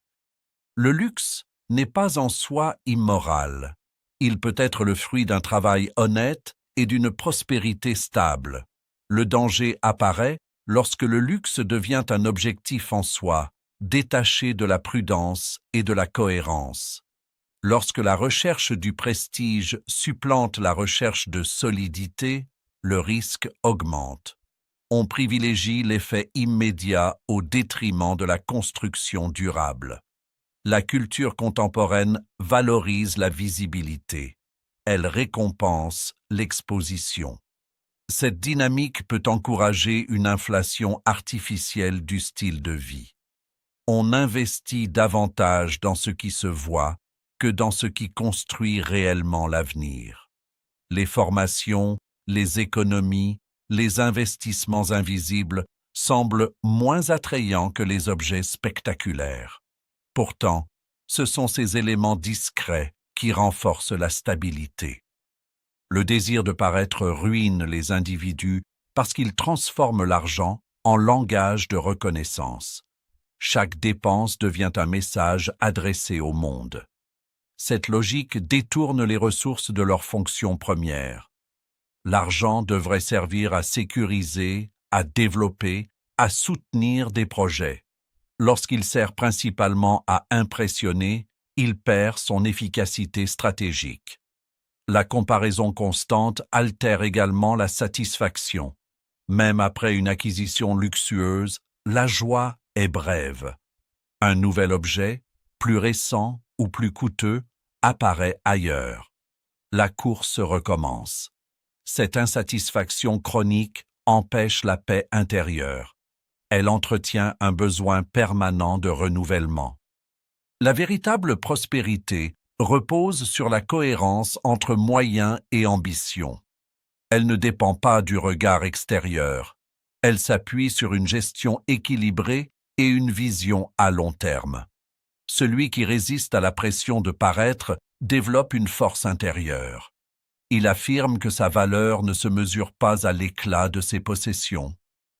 Le luxe n'est pas en soi immoral. Il peut être le fruit d'un travail honnête et d'une prospérité stable. Le danger apparaît lorsque le luxe devient un objectif en soi, détaché de la prudence et de la cohérence. Lorsque la recherche du prestige supplante la recherche de solidité, le risque augmente. On privilégie l'effet immédiat au détriment de la construction durable. La culture contemporaine valorise la visibilité. Elle récompense l'exposition. Cette dynamique peut encourager une inflation artificielle du style de vie. On investit davantage dans ce qui se voit que dans ce qui construit réellement l'avenir. Les formations, les économies, les investissements invisibles semblent moins attrayants que les objets spectaculaires. Pourtant, ce sont ces éléments discrets qui renforcent la stabilité. Le désir de paraître ruine les individus parce qu'il transforme l'argent en langage de reconnaissance. Chaque dépense devient un message adressé au monde. Cette logique détourne les ressources de leur fonction première. L'argent devrait servir à sécuriser, à développer, à soutenir des projets. Lorsqu'il sert principalement à impressionner, il perd son efficacité stratégique. La comparaison constante altère également la satisfaction. Même après une acquisition luxueuse, la joie est brève. Un nouvel objet, plus récent ou plus coûteux, apparaît ailleurs. La course recommence. Cette insatisfaction chronique empêche la paix intérieure. Elle entretient un besoin permanent de renouvellement. La véritable prospérité repose sur la cohérence entre moyens et ambition. Elle ne dépend pas du regard extérieur. Elle s'appuie sur une gestion équilibrée et une vision à long terme. Celui qui résiste à la pression de paraître développe une force intérieure. Il affirme que sa valeur ne se mesure pas à l'éclat de ses possessions.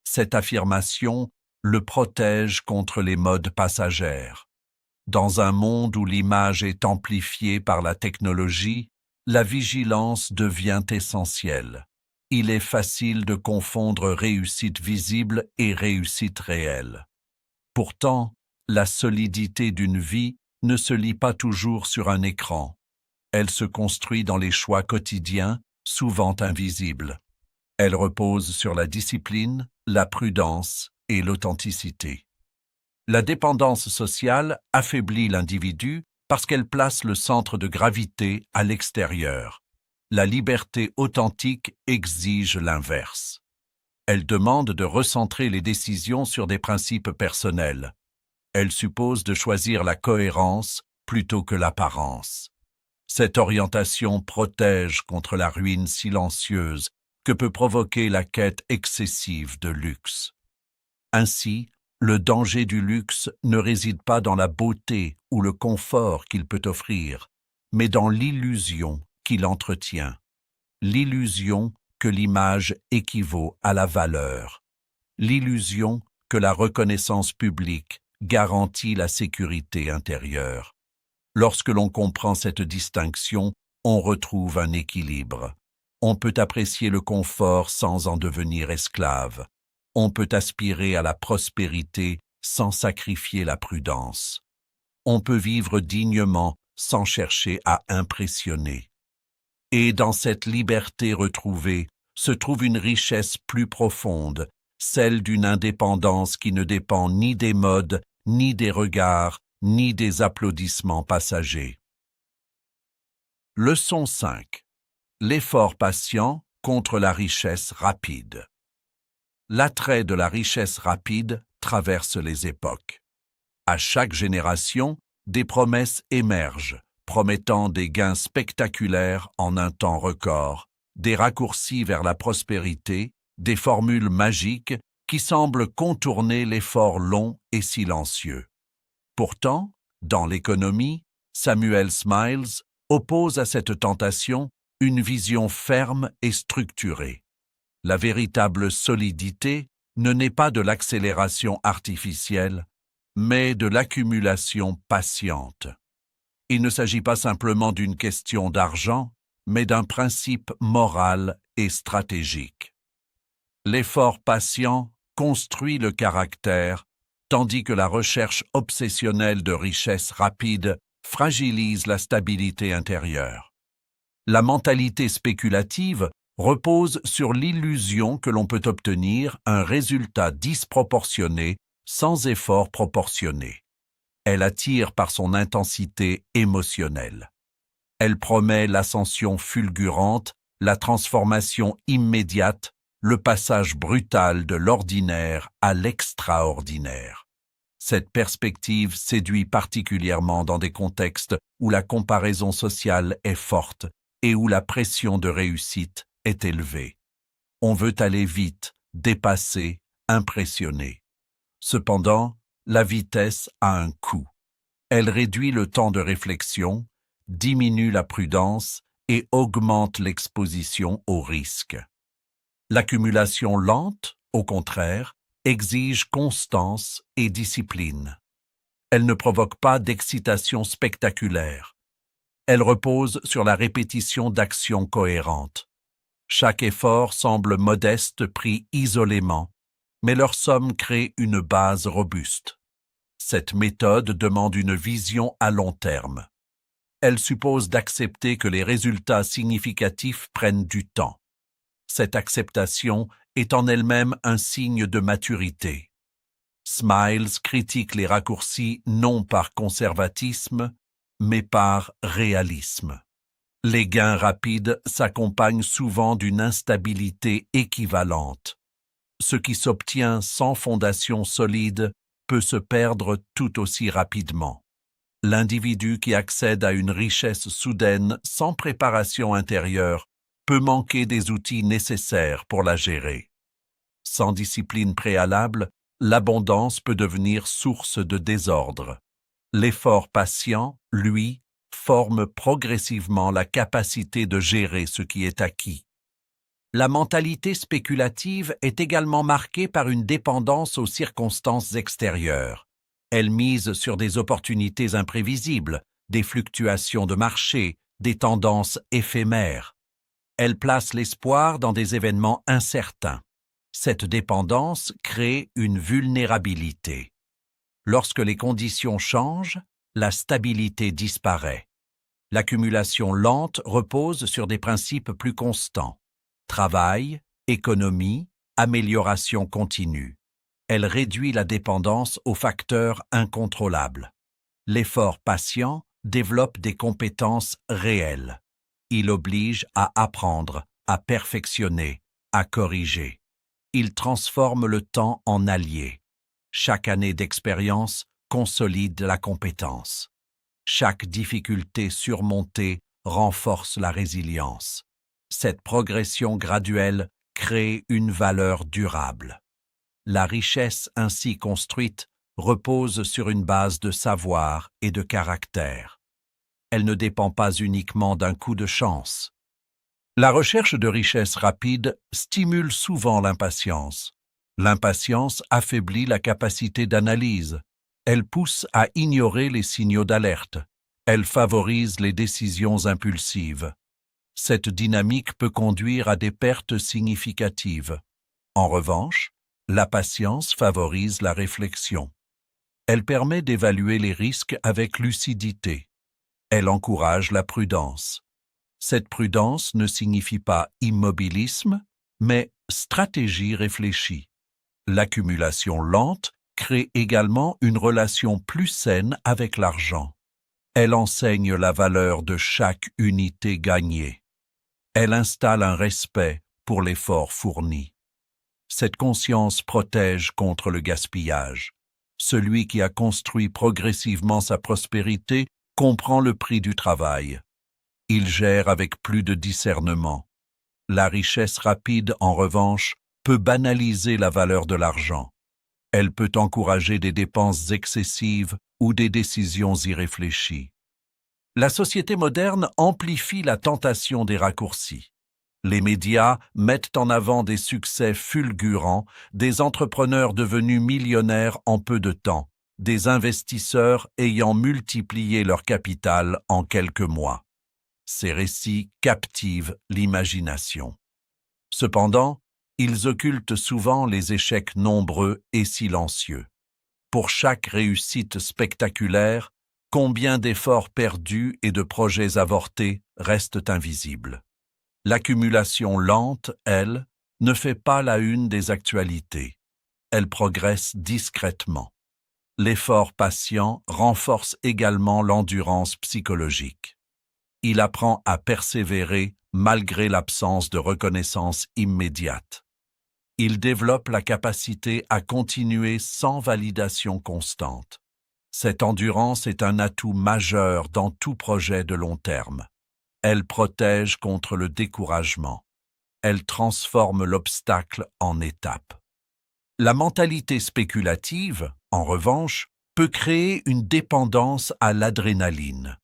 Cette affirmation le protège contre les modes passagères. Dans un monde où l'image est amplifiée par la technologie, la vigilance devient essentielle. Il est facile de confondre réussite visible et réussite réelle. Pourtant, la solidité d'une vie ne se lit pas toujours sur un écran. Elle se construit dans les choix quotidiens, souvent invisibles. Elle repose sur la discipline, la prudence et l'authenticité. La dépendance sociale affaiblit l'individu parce qu'elle place le centre de gravité à l'extérieur. La liberté authentique exige l'inverse. Elle demande de recentrer les décisions sur des principes personnels. Elle suppose de choisir la cohérence plutôt que l'apparence. Cette orientation protège contre la ruine silencieuse que peut provoquer la quête excessive de luxe. Ainsi, le danger du luxe ne réside pas dans la beauté ou le confort qu'il peut offrir, mais dans l'illusion qu'il entretient. L'illusion que l'image équivaut à la valeur. L'illusion que la reconnaissance publique garantit la sécurité intérieure. Lorsque l'on comprend cette distinction, on retrouve un équilibre. On peut apprécier le confort sans en devenir esclave. On peut aspirer à la prospérité sans sacrifier la prudence. On peut vivre dignement sans chercher à impressionner. Et dans cette liberté retrouvée se trouve une richesse plus profonde, celle d'une indépendance qui ne dépend ni des modes, ni des regards, ni des applaudissements passagers. Leçon 5. L'effort patient contre la richesse rapide. L'attrait de la richesse rapide traverse les époques. À chaque génération, des promesses émergent, promettant des gains spectaculaires en un temps record, des raccourcis vers la prospérité, des formules magiques qui semblent contourner l'effort long et silencieux. Pourtant, dans l'économie, Samuel Smiles oppose à cette tentation une vision ferme et structurée. La véritable solidité ne naît pas de l'accélération artificielle, mais de l'accumulation patiente. Il ne s'agit pas simplement d'une question d'argent, mais d'un principe moral et stratégique. L'effort patient construit le caractère, tandis que la recherche obsessionnelle de richesse rapide fragilise la stabilité intérieure. La mentalité spéculative repose sur l'illusion que l'on peut obtenir un résultat disproportionné sans effort proportionné. Elle attire par son intensité émotionnelle. Elle promet l'ascension fulgurante, la transformation immédiate, le passage brutal de l'ordinaire à l'extraordinaire. Cette perspective séduit particulièrement dans des contextes où la comparaison sociale est forte et où la pression de réussite est élevée. On veut aller vite, dépasser, impressionner. Cependant, la vitesse a un coût. Elle réduit le temps de réflexion, diminue la prudence et augmente l'exposition au risque. L'accumulation lente, au contraire, exige constance et discipline. Elle ne provoque pas d'excitation spectaculaire. Elle repose sur la répétition d'actions cohérentes. Chaque effort semble modeste pris isolément, mais leur somme crée une base robuste. Cette méthode demande une vision à long terme. Elle suppose d'accepter que les résultats significatifs prennent du temps. Cette acceptation est en elle-même un signe de maturité. Smiles critique les raccourcis non par conservatisme, mais par réalisme. Les gains rapides s'accompagnent souvent d'une instabilité équivalente. Ce qui s'obtient sans fondation solide peut se perdre tout aussi rapidement. L'individu qui accède à une richesse soudaine sans préparation intérieure peut manquer des outils nécessaires pour la gérer. Sans discipline préalable, l'abondance peut devenir source de désordre. L'effort patient, lui, forme progressivement la capacité de gérer ce qui est acquis. La mentalité spéculative est également marquée par une dépendance aux circonstances extérieures. Elle mise sur des opportunités imprévisibles, des fluctuations de marché, des tendances éphémères. Elle place l'espoir dans des événements incertains. Cette dépendance crée une vulnérabilité. Lorsque les conditions changent, la stabilité disparaît. L'accumulation lente repose sur des principes plus constants. Travail, économie, amélioration continue. Elle réduit la dépendance aux facteurs incontrôlables. L'effort patient développe des compétences réelles. Il oblige à apprendre, à perfectionner, à corriger. Il transforme le temps en allié. Chaque année d'expérience consolide la compétence. Chaque difficulté surmontée renforce la résilience. Cette progression graduelle crée une valeur durable. La richesse ainsi construite repose sur une base de savoir et de caractère. Elle ne dépend pas uniquement d'un coup de chance. La recherche de richesse rapide stimule souvent l'impatience. L'impatience affaiblit la capacité d'analyse. Elle pousse à ignorer les signaux d'alerte. Elle favorise les décisions impulsives. Cette dynamique peut conduire à des pertes significatives. En revanche, la patience favorise la réflexion. Elle permet d'évaluer les risques avec lucidité. Elle encourage la prudence. Cette prudence ne signifie pas immobilisme, mais stratégie réfléchie. L'accumulation lente crée également une relation plus saine avec l'argent. Elle enseigne la valeur de chaque unité gagnée. Elle installe un respect pour l'effort fourni. Cette conscience protège contre le gaspillage. Celui qui a construit progressivement sa prospérité comprend le prix du travail. Il gère avec plus de discernement. La richesse rapide, en revanche, peut banaliser la valeur de l'argent. Elle peut encourager des dépenses excessives ou des décisions irréfléchies. La société moderne amplifie la tentation des raccourcis. Les médias mettent en avant des succès fulgurants, des entrepreneurs devenus millionnaires en peu de temps, des investisseurs ayant multiplié leur capital en quelques mois. Ces récits captivent l'imagination. Cependant, ils occultent souvent les échecs nombreux et silencieux. Pour chaque réussite spectaculaire, combien d'efforts perdus et de projets avortés restent invisibles. L'accumulation lente, elle, ne fait pas la une des actualités. Elle progresse discrètement. L'effort patient renforce également l'endurance psychologique. Il apprend à persévérer malgré l'absence de reconnaissance immédiate. Il développe la capacité à continuer sans validation constante. Cette endurance est un atout majeur dans tout projet de long terme. Elle protège contre le découragement. Elle transforme l'obstacle en étape. La mentalité spéculative, en revanche, peut créer une dépendance à l'adrénaline.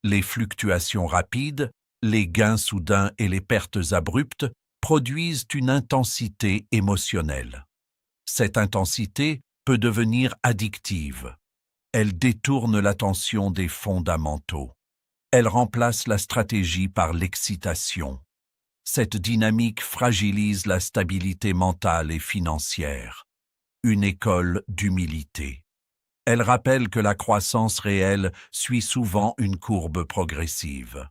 Les fluctuations rapides, les gains soudains et les pertes abruptes produisent une intensité émotionnelle. Cette intensité peut devenir addictive. Elle détourne l'attention des fondamentaux. Elle remplace la stratégie par l'excitation. Cette dynamique fragilise la stabilité mentale et financière. Une école d'humilité. Elle rappelle que la croissance réelle suit souvent une courbe progressive.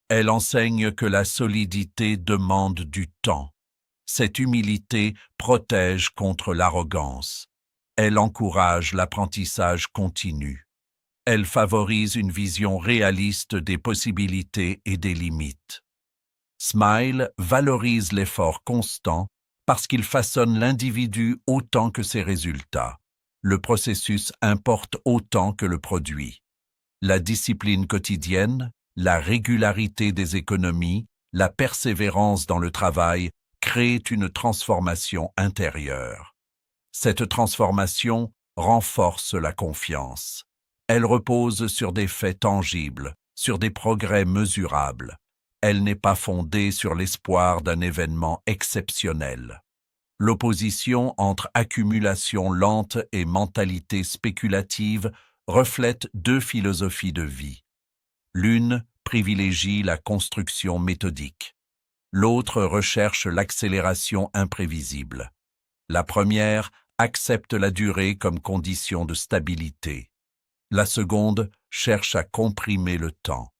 Elle enseigne que la solidité demande du temps. Cette humilité protège contre l'arrogance. Elle encourage l'apprentissage continu. Elle favorise une vision réaliste des possibilités et des limites. Smile valorise l'effort constant parce qu'il façonne l'individu autant que ses résultats. Le processus importe autant que le produit. La discipline quotidienne, la régularité des économies, la persévérance dans le travail créent une transformation intérieure. Cette transformation renforce la confiance. Elle repose sur des faits tangibles, sur des progrès mesurables. Elle n'est pas fondée sur l'espoir d'un événement exceptionnel. L'opposition entre accumulation lente et mentalité spéculative reflète deux philosophies de vie. L'une privilégie la construction méthodique. L'autre recherche l'accélération imprévisible. La première accepte la durée comme condition de stabilité. La seconde cherche à comprimer le temps.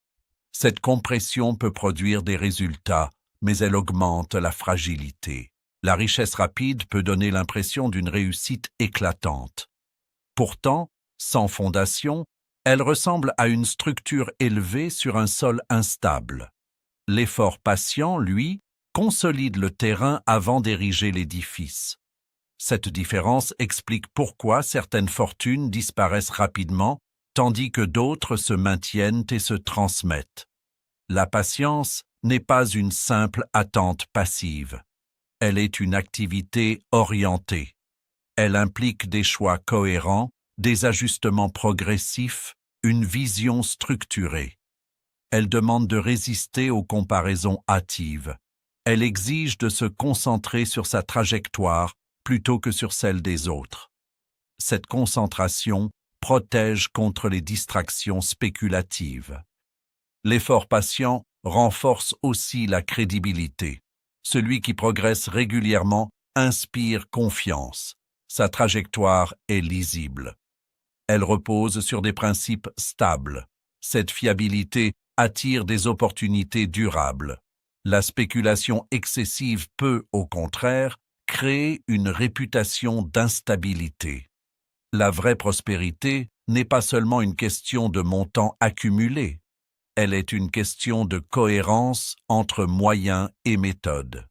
Cette compression peut produire des résultats, mais elle augmente la fragilité. La richesse rapide peut donner l'impression d'une réussite éclatante. Pourtant, sans fondation, elle ressemble à une structure élevée sur un sol instable. L'effort patient, lui, consolide le terrain avant d'ériger l'édifice. Cette différence explique pourquoi certaines fortunes disparaissent rapidement, tandis que d'autres se maintiennent et se transmettent. La patience n'est pas une simple attente passive. Elle est une activité orientée. Elle implique des choix cohérents, des ajustements progressifs, une vision structurée. Elle demande de résister aux comparaisons hâtives. Elle exige de se concentrer sur sa trajectoire plutôt que sur celle des autres. Cette concentration protège contre les distractions spéculatives. L'effort patient renforce aussi la crédibilité. Celui qui progresse régulièrement inspire confiance. Sa trajectoire est lisible. Elle repose sur des principes stables. Cette fiabilité attire des opportunités durables. La spéculation excessive peut, au contraire, créer une réputation d'instabilité. La vraie prospérité n'est pas seulement une question de montant accumulé, elle est une question de cohérence entre moyens et méthodes.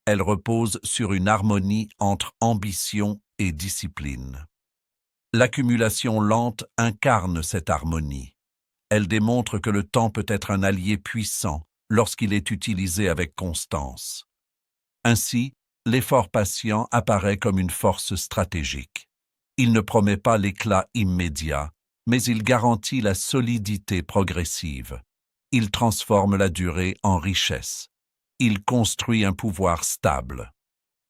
Elle repose sur une harmonie entre ambition et discipline. L'accumulation lente incarne cette harmonie. Elle démontre que le temps peut être un allié puissant lorsqu'il est utilisé avec constance. Ainsi, l'effort patient apparaît comme une force stratégique. Il ne promet pas l'éclat immédiat, mais il garantit la solidité progressive. Il transforme la durée en richesse. Il construit un pouvoir stable.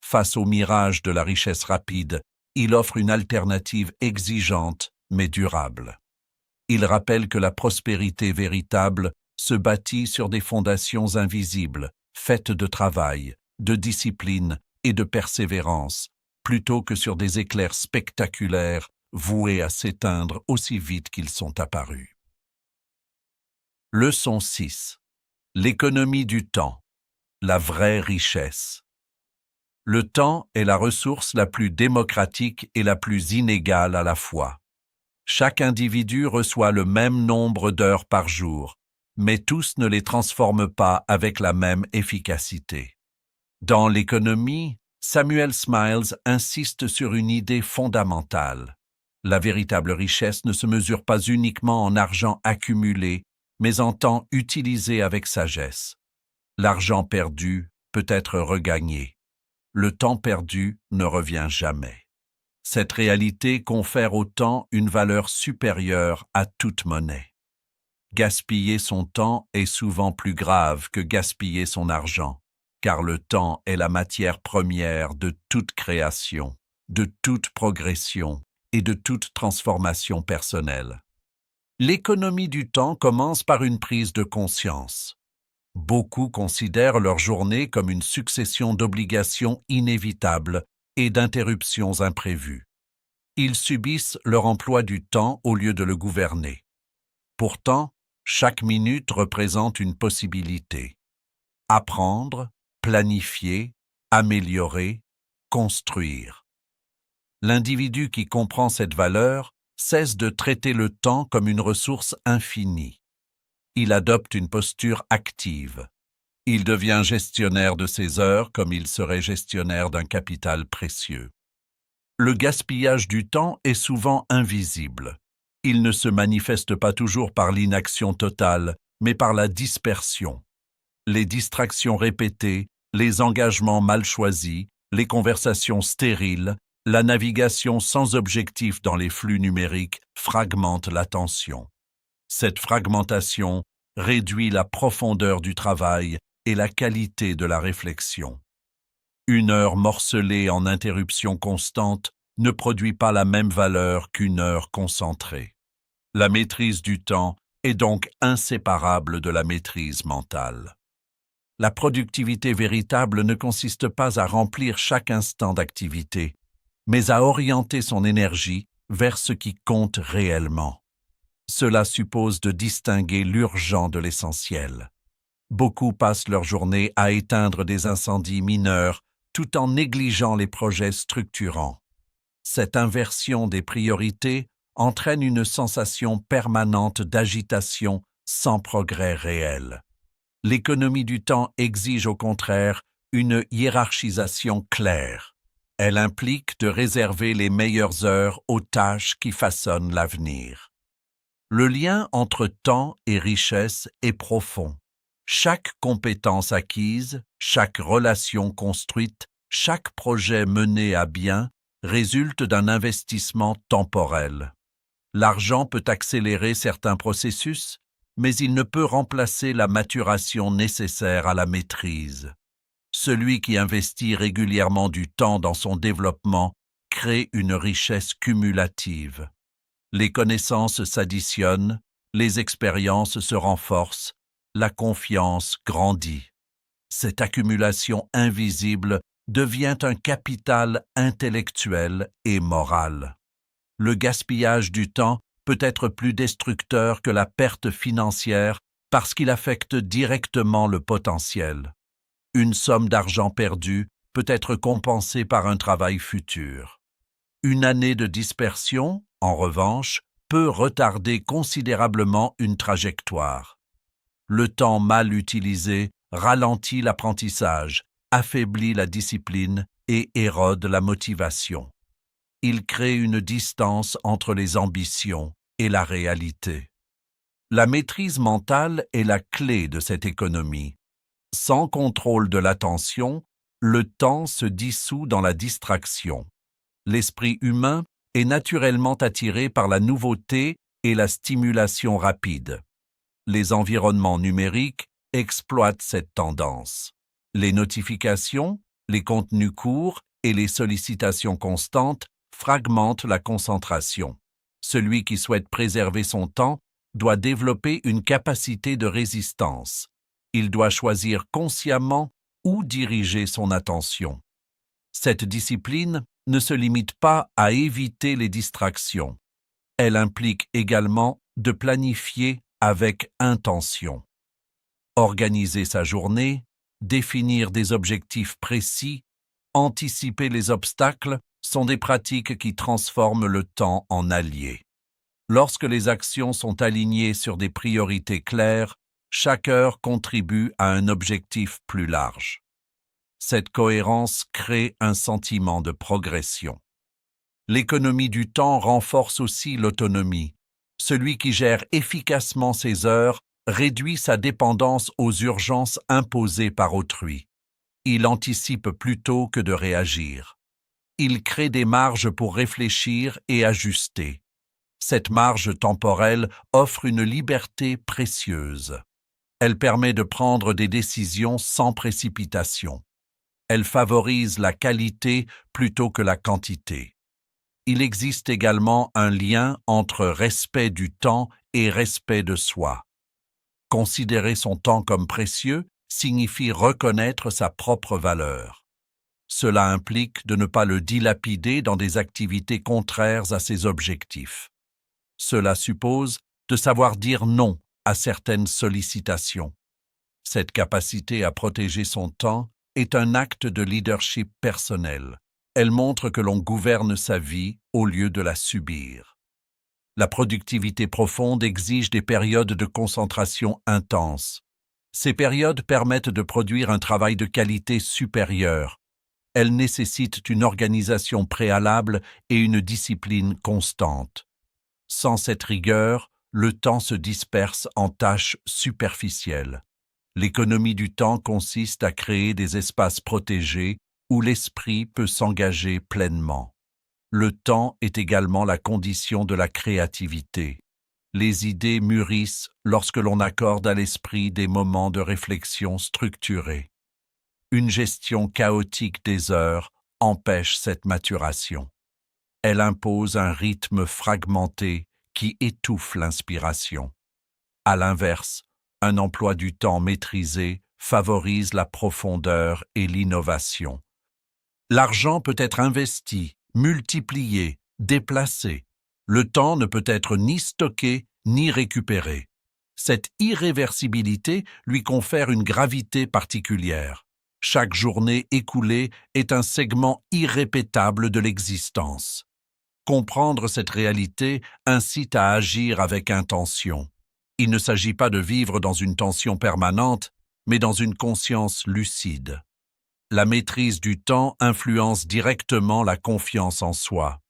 Face au mirage de la richesse rapide, il offre une alternative exigeante mais durable. Il rappelle que la prospérité véritable se bâtit sur des fondations invisibles, faites de travail, de discipline et de persévérance, plutôt que sur des éclairs spectaculaires voués à s'éteindre aussi vite qu'ils sont apparus. Leçon 6. L'économie du temps, la vraie richesse. Le temps est la ressource la plus démocratique et la plus inégale à la fois. Chaque individu reçoit le même nombre d'heures par jour, mais tous ne les transforment pas avec la même efficacité. Dans l'économie, Samuel Smiles insiste sur une idée fondamentale. La véritable richesse ne se mesure pas uniquement en argent accumulé, mais en temps utilisé avec sagesse. L'argent perdu peut être regagné. Le temps perdu ne revient jamais. Cette réalité confère au temps une valeur supérieure à toute monnaie. Gaspiller son temps est souvent plus grave que gaspiller son argent, car le temps est la matière première de toute création, de toute progression et de toute transformation personnelle. L'économie du temps commence par une prise de conscience. Beaucoup considèrent leur journée comme une succession d'obligations inévitables et d'interruptions imprévues. Ils subissent leur emploi du temps au lieu de le gouverner. Pourtant, chaque minute représente une possibilité. Apprendre, planifier, améliorer, construire. L'individu qui comprend cette valeur cesse de traiter le temps comme une ressource infinie. Il adopte une posture active. Il devient gestionnaire de ses heures comme il serait gestionnaire d'un capital précieux. Le gaspillage du temps est souvent invisible. Il ne se manifeste pas toujours par l'inaction totale, mais par la dispersion. Les distractions répétées, les engagements mal choisis, les conversations stériles, la navigation sans objectif dans les flux numériques fragmentent l'attention. Cette fragmentation réduit la profondeur du travail et la qualité de la réflexion. Une heure morcelée en interruptions constantes ne produit pas la même valeur qu'une heure concentrée. La maîtrise du temps est donc inséparable de la maîtrise mentale. La productivité véritable ne consiste pas à remplir chaque instant d'activité, mais à orienter son énergie vers ce qui compte réellement. Cela suppose de distinguer l'urgent de l'essentiel. Beaucoup passent leur journée à éteindre des incendies mineurs tout en négligeant les projets structurants. Cette inversion des priorités entraîne une sensation permanente d'agitation sans progrès réel. L'économie du temps exige au contraire une hiérarchisation claire. Elle implique de réserver les meilleures heures aux tâches qui façonnent l'avenir. Le lien entre temps et richesse est profond. Chaque compétence acquise, chaque relation construite, chaque projet mené à bien résulte d'un investissement temporel. L'argent peut accélérer certains processus, mais il ne peut remplacer la maturation nécessaire à la maîtrise. Celui qui investit régulièrement du temps dans son développement crée une richesse cumulative. Les connaissances s'additionnent, les expériences se renforcent, la confiance grandit. Cette accumulation invisible devient un capital intellectuel et moral. Le gaspillage du temps peut être plus destructeur que la perte financière parce qu'il affecte directement le potentiel. Une somme d'argent perdue peut être compensée par un travail futur. Une année de dispersion, en revanche, peut retarder considérablement une trajectoire. Le temps mal utilisé ralentit l'apprentissage, affaiblit la discipline et érode la motivation. Il crée une distance entre les ambitions et la réalité. La maîtrise mentale est la clé de cette économie. Sans contrôle de l'attention, le temps se dissout dans la distraction. L'esprit humain est naturellement attiré par la nouveauté et la stimulation rapide. Les environnements numériques exploitent cette tendance. Les notifications, les contenus courts et les sollicitations constantes fragmentent la concentration. Celui qui souhaite préserver son temps doit développer une capacité de résistance. Il doit choisir consciemment où diriger son attention. Cette discipline ne se limite pas à éviter les distractions. Elle implique également de planifier avec intention. Organiser sa journée, définir des objectifs précis, anticiper les obstacles sont des pratiques qui transforment le temps en allié. Lorsque les actions sont alignées sur des priorités claires, chaque heure contribue à un objectif plus large. Cette cohérence crée un sentiment de progression. L'économie du temps renforce aussi l'autonomie. Celui qui gère efficacement ses heures réduit sa dépendance aux urgences imposées par autrui. Il anticipe plutôt que de réagir. Il crée des marges pour réfléchir et ajuster. Cette marge temporelle offre une liberté précieuse. Elle permet de prendre des décisions sans précipitation. Elle favorise la qualité plutôt que la quantité. Il existe également un lien entre respect du temps et respect de soi. Considérer son temps comme précieux signifie reconnaître sa propre valeur. Cela implique de ne pas le dilapider dans des activités contraires à ses objectifs. Cela suppose de savoir dire non à certaines sollicitations. Cette capacité à protéger son temps est un acte de leadership personnel. Elle montre que l'on gouverne sa vie au lieu de la subir. La productivité profonde exige des périodes de concentration intense. Ces périodes permettent de produire un travail de qualité supérieure. Elles nécessitent une organisation préalable et une discipline constante. Sans cette rigueur, le temps se disperse en tâches superficielles. L'économie du temps consiste à créer des espaces protégés où l'esprit peut s'engager pleinement. Le temps est également la condition de la créativité. Les idées mûrissent lorsque l'on accorde à l'esprit des moments de réflexion structurés. Une gestion chaotique des heures empêche cette maturation. Elle impose un rythme fragmenté qui étouffe l'inspiration. À l'inverse, un emploi du temps maîtrisé favorise la profondeur et l'innovation. L'argent peut être investi, multiplié, déplacé. Le temps ne peut être ni stocké ni récupéré. Cette irréversibilité lui confère une gravité particulière. Chaque journée écoulée est un segment irrépétable de l'existence. Comprendre cette réalité incite à agir avec intention. Il ne s'agit pas de vivre dans une tension permanente, mais dans une conscience lucide. La maîtrise du temps influence directement la confiance en soi.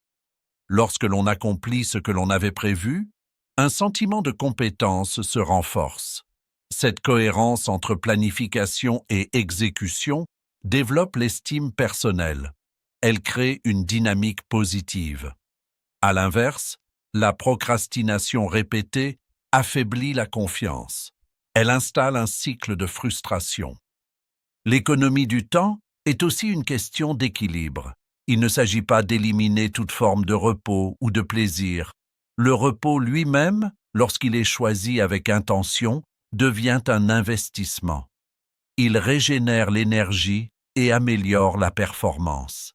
Lorsque l'on accomplit ce que l'on avait prévu, un sentiment de compétence se renforce. Cette cohérence entre planification et exécution développe l'estime personnelle. Elle crée une dynamique positive. À l'inverse, la procrastination répétée affaiblit la confiance. Elle installe un cycle de frustration. L'économie du temps est aussi une question d'équilibre. Il ne s'agit pas d'éliminer toute forme de repos ou de plaisir. Le repos lui-même, lorsqu'il est choisi avec intention, devient un investissement. Il régénère l'énergie et améliore la performance.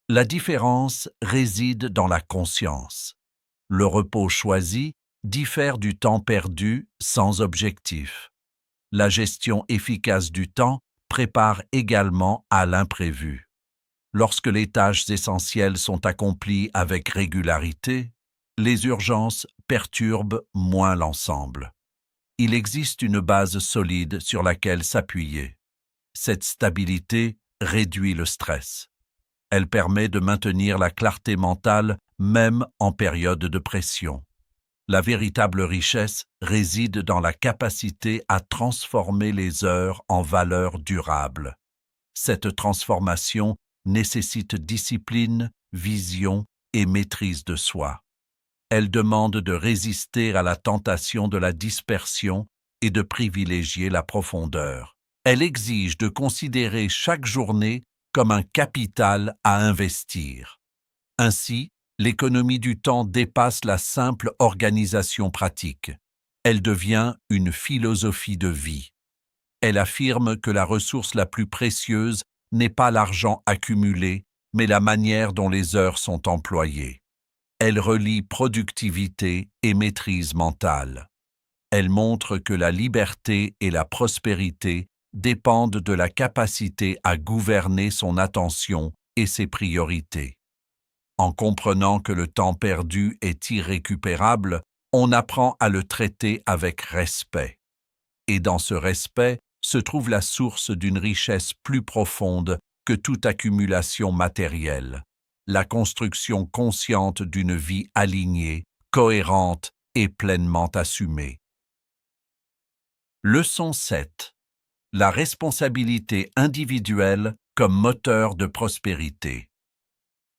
La différence réside dans la conscience. Le repos choisi diffère du temps perdu sans objectif. La gestion efficace du temps prépare également à l'imprévu. Lorsque les tâches essentielles sont accomplies avec régularité, les urgences perturbent moins l'ensemble. Il existe une base solide sur laquelle s'appuyer. Cette stabilité réduit le stress. Elle permet de maintenir la clarté mentale même en période de pression. La véritable richesse réside dans la capacité à transformer les heures en valeurs durables. Cette transformation nécessite discipline, vision et maîtrise de soi. Elle demande de résister à la tentation de la dispersion et de privilégier la profondeur. Elle exige de considérer chaque journée comme un capital à investir. Ainsi, l'économie du temps dépasse la simple organisation pratique. Elle devient une philosophie de vie. Elle affirme que la ressource la plus précieuse n'est pas l'argent accumulé, mais la manière dont les heures sont employées. Elle relie productivité et maîtrise mentale. Elle montre que la liberté et la prospérité dépendent de la capacité à gouverner son attention et ses priorités. En comprenant que le temps perdu est irrécupérable, on apprend à le traiter avec respect. Et dans ce respect se trouve la source d'une richesse plus profonde que toute accumulation matérielle, la construction consciente d'une vie alignée, cohérente et pleinement assumée. Leçon 7. La responsabilité individuelle comme moteur de prospérité.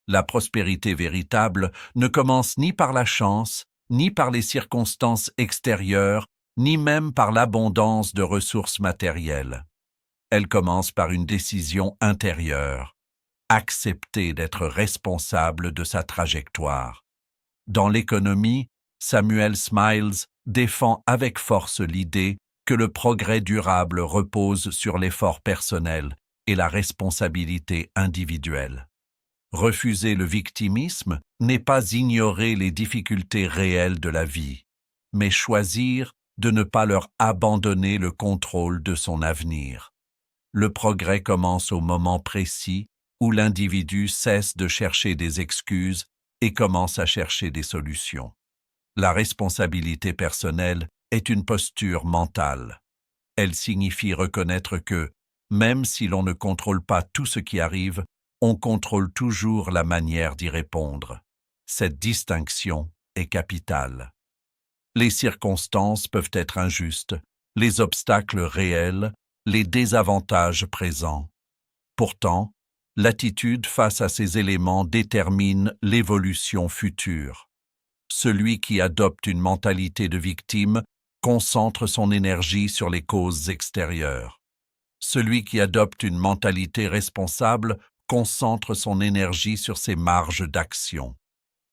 La prospérité véritable ne commence ni par la chance, ni par les circonstances extérieures, ni même par l'abondance de ressources matérielles. Elle commence par une décision intérieure, accepter d'être responsable de sa trajectoire. Dans l'économie, Samuel Smiles défend avec force l'idée que le progrès durable repose sur l'effort personnel et la responsabilité individuelle. Refuser le victimisme n'est pas ignorer les difficultés réelles de la vie, mais choisir de ne pas leur abandonner le contrôle de son avenir. Le progrès commence au moment précis où l'individu cesse de chercher des excuses et commence à chercher des solutions. La responsabilité personnelle est une posture mentale. Elle signifie reconnaître que, même si l'on ne contrôle pas tout ce qui arrive, on contrôle toujours la manière d'y répondre. Cette distinction est capitale. Les circonstances peuvent être injustes, les obstacles réels, les désavantages présents. Pourtant, l'attitude face à ces éléments détermine l'évolution future. Celui qui adopte une mentalité de victime concentre son énergie sur les causes extérieures. Celui qui adopte une mentalité responsable concentre son énergie sur ses marges d'action.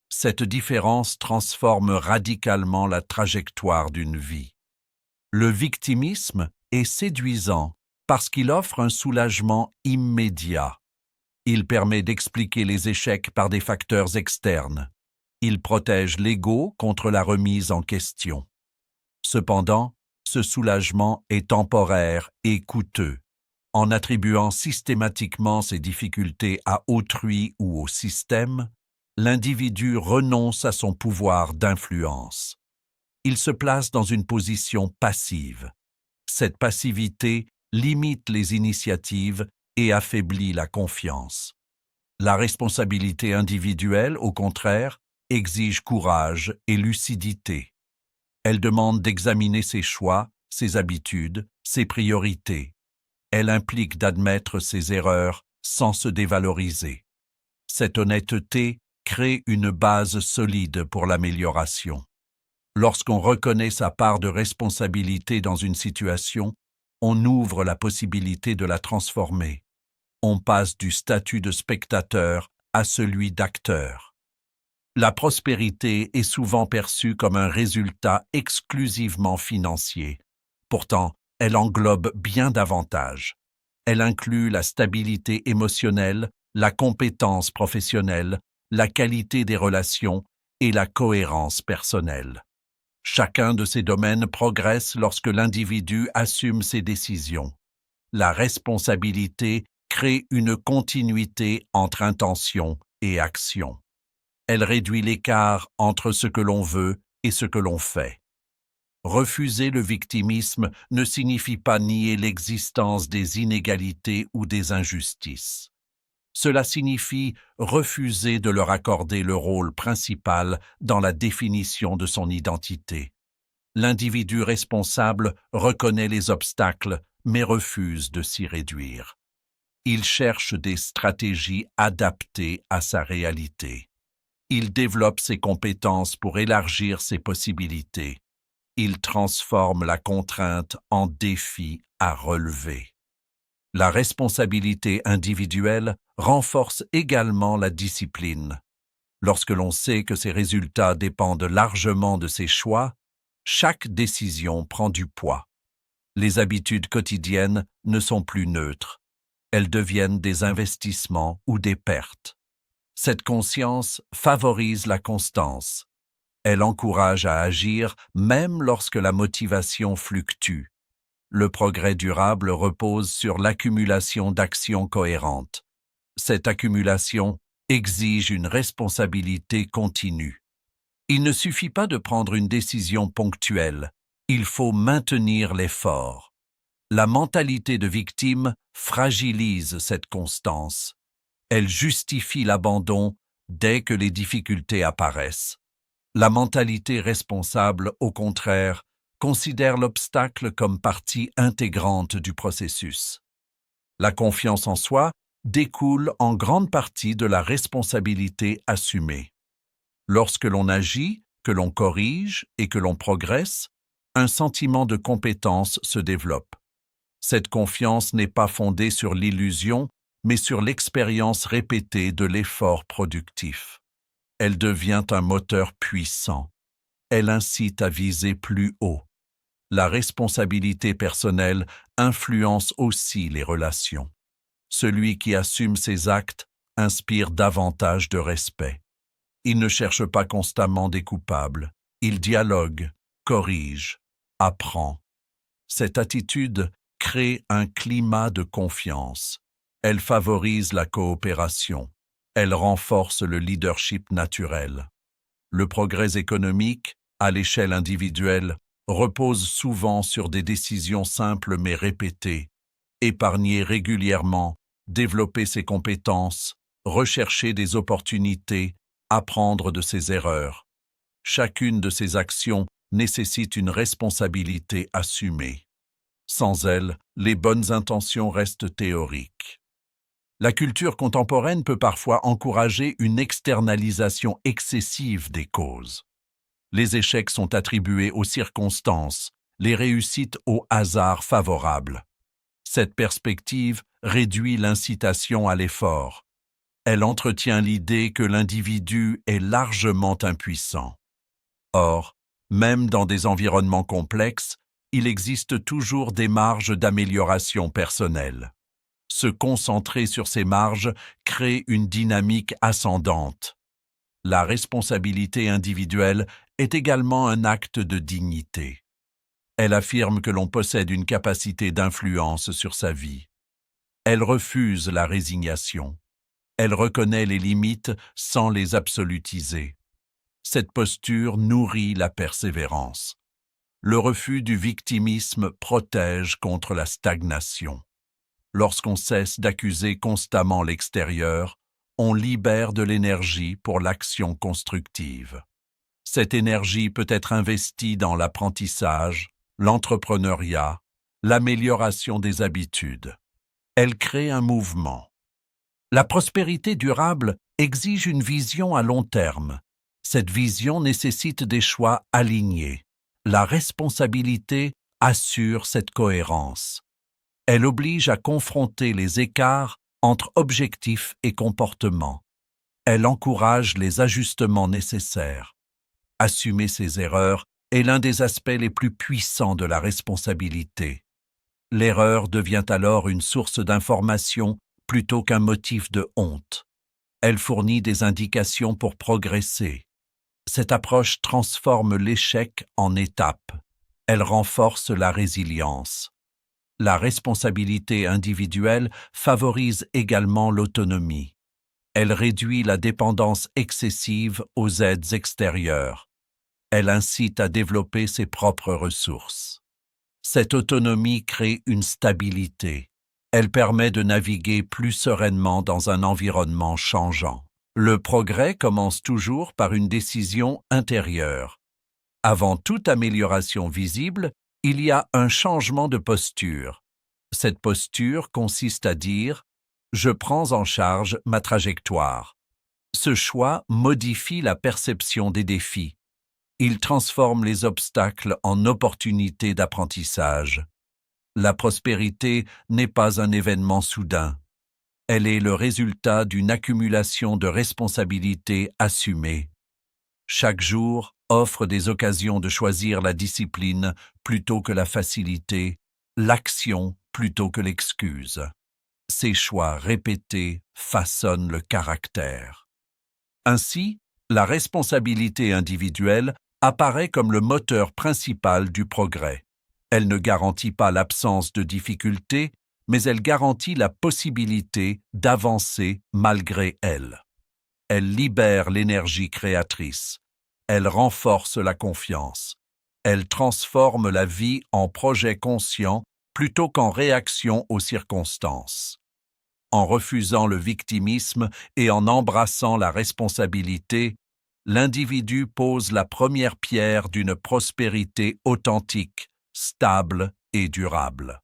Cette différence transforme radicalement la trajectoire d'une vie. Le victimisme est séduisant parce qu'il offre un soulagement immédiat. Il permet d'expliquer les échecs par des facteurs externes. Il protège l'ego contre la remise en question. Cependant, ce soulagement est temporaire et coûteux. En attribuant systématiquement ses difficultés à autrui ou au système, l'individu renonce à son pouvoir d'influence. Il se place dans une position passive. Cette passivité limite les initiatives et affaiblit la confiance. La responsabilité individuelle, au contraire, exige courage et lucidité. Elle demande d'examiner ses choix, ses habitudes, ses priorités. Elle implique d'admettre ses erreurs sans se dévaloriser. Cette honnêteté crée une base solide pour l'amélioration. Lorsqu'on reconnaît sa part de responsabilité dans une situation, on ouvre la possibilité de la transformer. On passe du statut de spectateur à celui d'acteur. La prospérité est souvent perçue comme un résultat exclusivement financier, Pourtant, elle englobe bien davantage. Elle inclut la stabilité émotionnelle, la compétence professionnelle, la qualité des relations et la cohérence personnelle. Chacun de ces domaines progresse lorsque l'individu assume ses décisions. La responsabilité crée une continuité entre intention et action. Elle réduit l'écart entre ce que l'on veut et ce que l'on fait. Refuser le victimisme ne signifie pas nier l'existence des inégalités ou des injustices. Cela signifie refuser de leur accorder le rôle principal dans la définition de son identité. L'individu responsable reconnaît les obstacles, mais refuse de s'y réduire. Il cherche des stratégies adaptées à sa réalité. Il développe ses compétences pour élargir ses possibilités. Il transforme la contrainte en défi à relever. La responsabilité individuelle renforce également la discipline. Lorsque l'on sait que ses résultats dépendent largement de ses choix, chaque décision prend du poids. Les habitudes quotidiennes ne sont plus neutres. Elles deviennent des investissements ou des pertes. Cette conscience favorise la constance. Elle encourage à agir même lorsque la motivation fluctue. Le progrès durable repose sur l'accumulation d'actions cohérentes. Cette accumulation exige une responsabilité continue. Il ne suffit pas de prendre une décision ponctuelle, il faut maintenir l'effort. La mentalité de victime fragilise cette constance. Elle justifie l'abandon dès que les difficultés apparaissent. La mentalité responsable, au contraire, considère l'obstacle comme partie intégrante du processus. La confiance en soi découle en grande partie de la responsabilité assumée. Lorsque l'on agit, que l'on corrige et que l'on progresse, un sentiment de compétence se développe. Cette confiance n'est pas fondée sur l'illusion, mais sur l'expérience répétée de l'effort productif. Elle devient un moteur puissant. Elle incite à viser plus haut. La responsabilité personnelle influence aussi les relations. Celui qui assume ses actes inspire davantage de respect. Il ne cherche pas constamment des coupables. Il dialogue, corrige, apprend. Cette attitude crée un climat de confiance. Elle favorise la coopération. Elle renforce le leadership naturel. Le progrès économique, à l'échelle individuelle, repose souvent sur des décisions simples mais répétées. Épargner régulièrement, développer ses compétences, rechercher des opportunités, apprendre de ses erreurs. Chacune de ces actions nécessite une responsabilité assumée. Sans elle, les bonnes intentions restent théoriques. La culture contemporaine peut parfois encourager une externalisation excessive des causes. Les échecs sont attribués aux circonstances, les réussites au hasard favorable. Cette perspective réduit l'incitation à l'effort. Elle entretient l'idée que l'individu est largement impuissant. Or, même dans des environnements complexes, il existe toujours des marges d'amélioration personnelle. Se concentrer sur ces marges crée une dynamique ascendante. La responsabilité individuelle est également un acte de dignité. Elle affirme que l'on possède une capacité d'influence sur sa vie. Elle refuse la résignation. Elle reconnaît les limites sans les absolutiser. Cette posture nourrit la persévérance. Le refus du victimisme protège contre la stagnation. Lorsqu'on cesse d'accuser constamment l'extérieur, on libère de l'énergie pour l'action constructive. Cette énergie peut être investie dans l'apprentissage, l'entrepreneuriat, l'amélioration des habitudes. Elle crée un mouvement. La prospérité durable exige une vision à long terme. Cette vision nécessite des choix alignés. La responsabilité assure cette cohérence. Elle oblige à confronter les écarts entre objectifs et comportements. Elle encourage les ajustements nécessaires. Assumer ses erreurs est l'un des aspects les plus puissants de la responsabilité. L'erreur devient alors une source d'information plutôt qu'un motif de honte. Elle fournit des indications pour progresser. Cette approche transforme l'échec en étape. Elle renforce la résilience. La responsabilité individuelle favorise également l'autonomie. Elle réduit la dépendance excessive aux aides extérieures. Elle incite à développer ses propres ressources. Cette autonomie crée une stabilité. Elle permet de naviguer plus sereinement dans un environnement changeant. Le progrès commence toujours par une décision intérieure. Avant toute amélioration visible, il y a un changement de posture. Cette posture consiste à dire « Je prends en charge ma trajectoire ». Ce choix modifie la perception des défis. Il transforme les obstacles en opportunités d'apprentissage. La prospérité n'est pas un événement soudain. Elle est le résultat d'une accumulation de responsabilités assumées. Chaque jour offre des occasions de choisir la discipline plutôt que la facilité, l'action plutôt que l'excuse. Ces choix répétés façonnent le caractère. Ainsi, la responsabilité individuelle apparaît comme le moteur principal du progrès. Elle ne garantit pas l'absence de difficultés, mais elle garantit la possibilité d'avancer malgré elles. Elle libère l'énergie créatrice. Elle renforce la confiance. Elle transforme la vie en projet conscient plutôt qu'en réaction aux circonstances. En refusant le victimisme et en embrassant la responsabilité, l'individu pose la première pierre d'une prospérité authentique, stable et durable.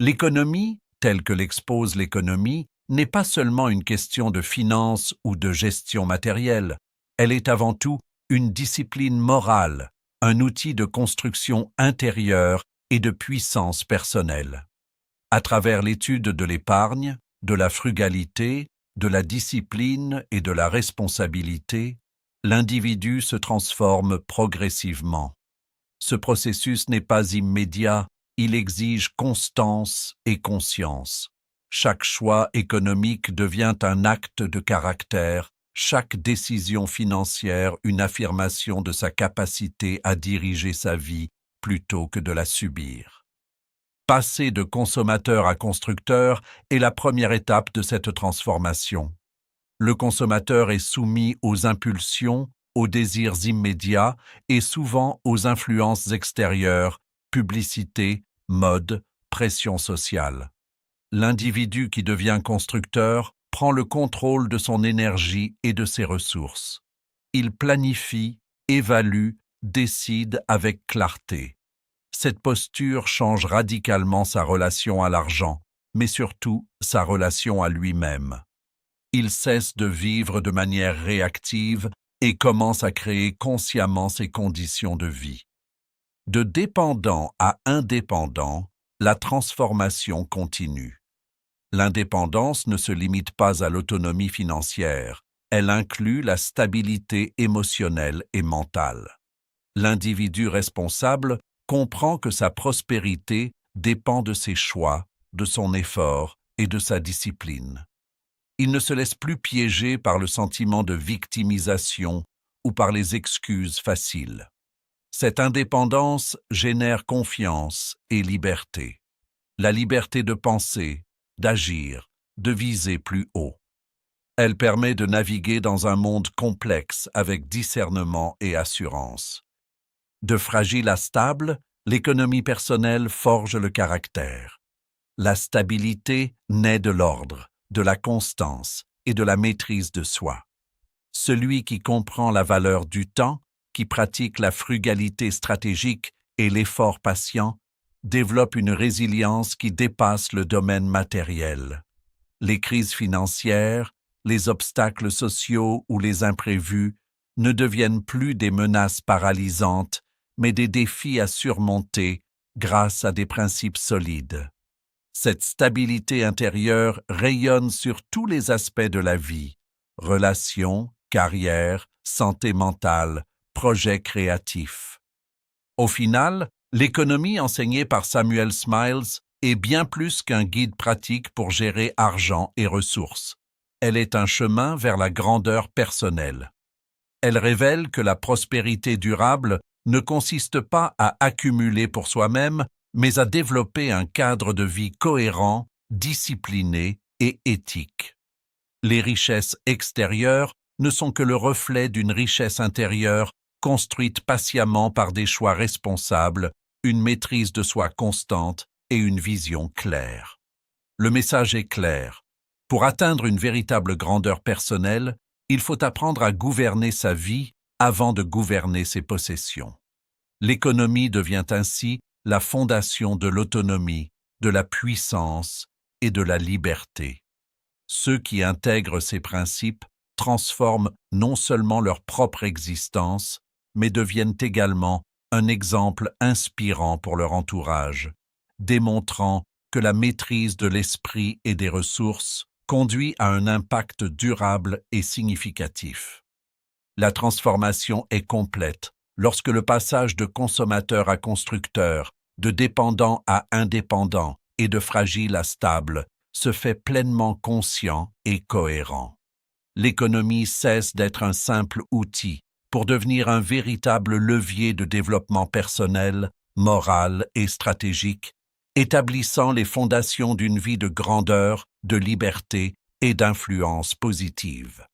L'économie, telle que l'expose l'économie, n'est pas seulement une question de finance ou de gestion matérielle. Elle est avant tout une discipline morale, un outil de construction intérieure et de puissance personnelle. À travers l'étude de l'épargne, de la frugalité, de la discipline et de la responsabilité, l'individu se transforme progressivement. Ce processus n'est pas immédiat, il exige constance et conscience. Chaque choix économique devient un acte de caractère, chaque décision financière une affirmation de sa capacité à diriger sa vie plutôt que de la subir. Passer de consommateur à constructeur est la première étape de cette transformation. Le consommateur est soumis aux impulsions, aux désirs immédiats et souvent aux influences extérieures, publicité, mode, pression sociale. L'individu qui devient constructeur prend le contrôle de son énergie et de ses ressources. Il planifie, évalue, décide avec clarté. Cette posture change radicalement sa relation à l'argent, mais surtout sa relation à lui-même. Il cesse de vivre de manière réactive et commence à créer consciemment ses conditions de vie. De dépendant à indépendant, la transformation continue. L'indépendance ne se limite pas à l'autonomie financière, elle inclut la stabilité émotionnelle et mentale. L'individu responsable comprend que sa prospérité dépend de ses choix, de son effort et de sa discipline. Il ne se laisse plus piéger par le sentiment de victimisation ou par les excuses faciles. Cette indépendance génère confiance et liberté. La liberté de penser, d'agir, de viser plus haut. Elle permet de naviguer dans un monde complexe avec discernement et assurance. De fragile à stable, l'économie personnelle forge le caractère. La stabilité naît de l'ordre, de la constance et de la maîtrise de soi. Celui qui comprend la valeur du temps, qui pratique la frugalité stratégique et l'effort patient, développe une résilience qui dépasse le domaine matériel. Les crises financières, les obstacles sociaux ou les imprévus ne deviennent plus des menaces paralysantes, mais des défis à surmonter grâce à des principes solides. Cette stabilité intérieure rayonne sur tous les aspects de la vie, relations, carrière, santé mentale, projets créatifs. Au final, l'économie enseignée par Samuel Smiles est bien plus qu'un guide pratique pour gérer argent et ressources. Elle est un chemin vers la grandeur personnelle. Elle révèle que la prospérité durable ne consiste pas à accumuler pour soi-même, mais à développer un cadre de vie cohérent, discipliné et éthique. Les richesses extérieures ne sont que le reflet d'une richesse intérieure construite patiemment par des choix responsables, une maîtrise de soi constante et une vision claire. Le message est clair. Pour atteindre une véritable grandeur personnelle, il faut apprendre à gouverner sa vie avant de gouverner ses possessions. L'économie devient ainsi la fondation de l'autonomie, de la puissance et de la liberté. Ceux qui intègrent ces principes transforment non seulement leur propre existence, mais deviennent également un exemple inspirant pour leur entourage, démontrant que la maîtrise de l'esprit et des ressources conduit à un impact durable et significatif. La transformation est complète lorsque le passage de consommateur à constructeur, de dépendant à indépendant et de fragile à stable se fait pleinement conscient et cohérent. L'économie cesse d'être un simple outil pour devenir un véritable levier de développement personnel, moral et stratégique, établissant les fondations d'une vie de grandeur, de liberté et d'influence positive.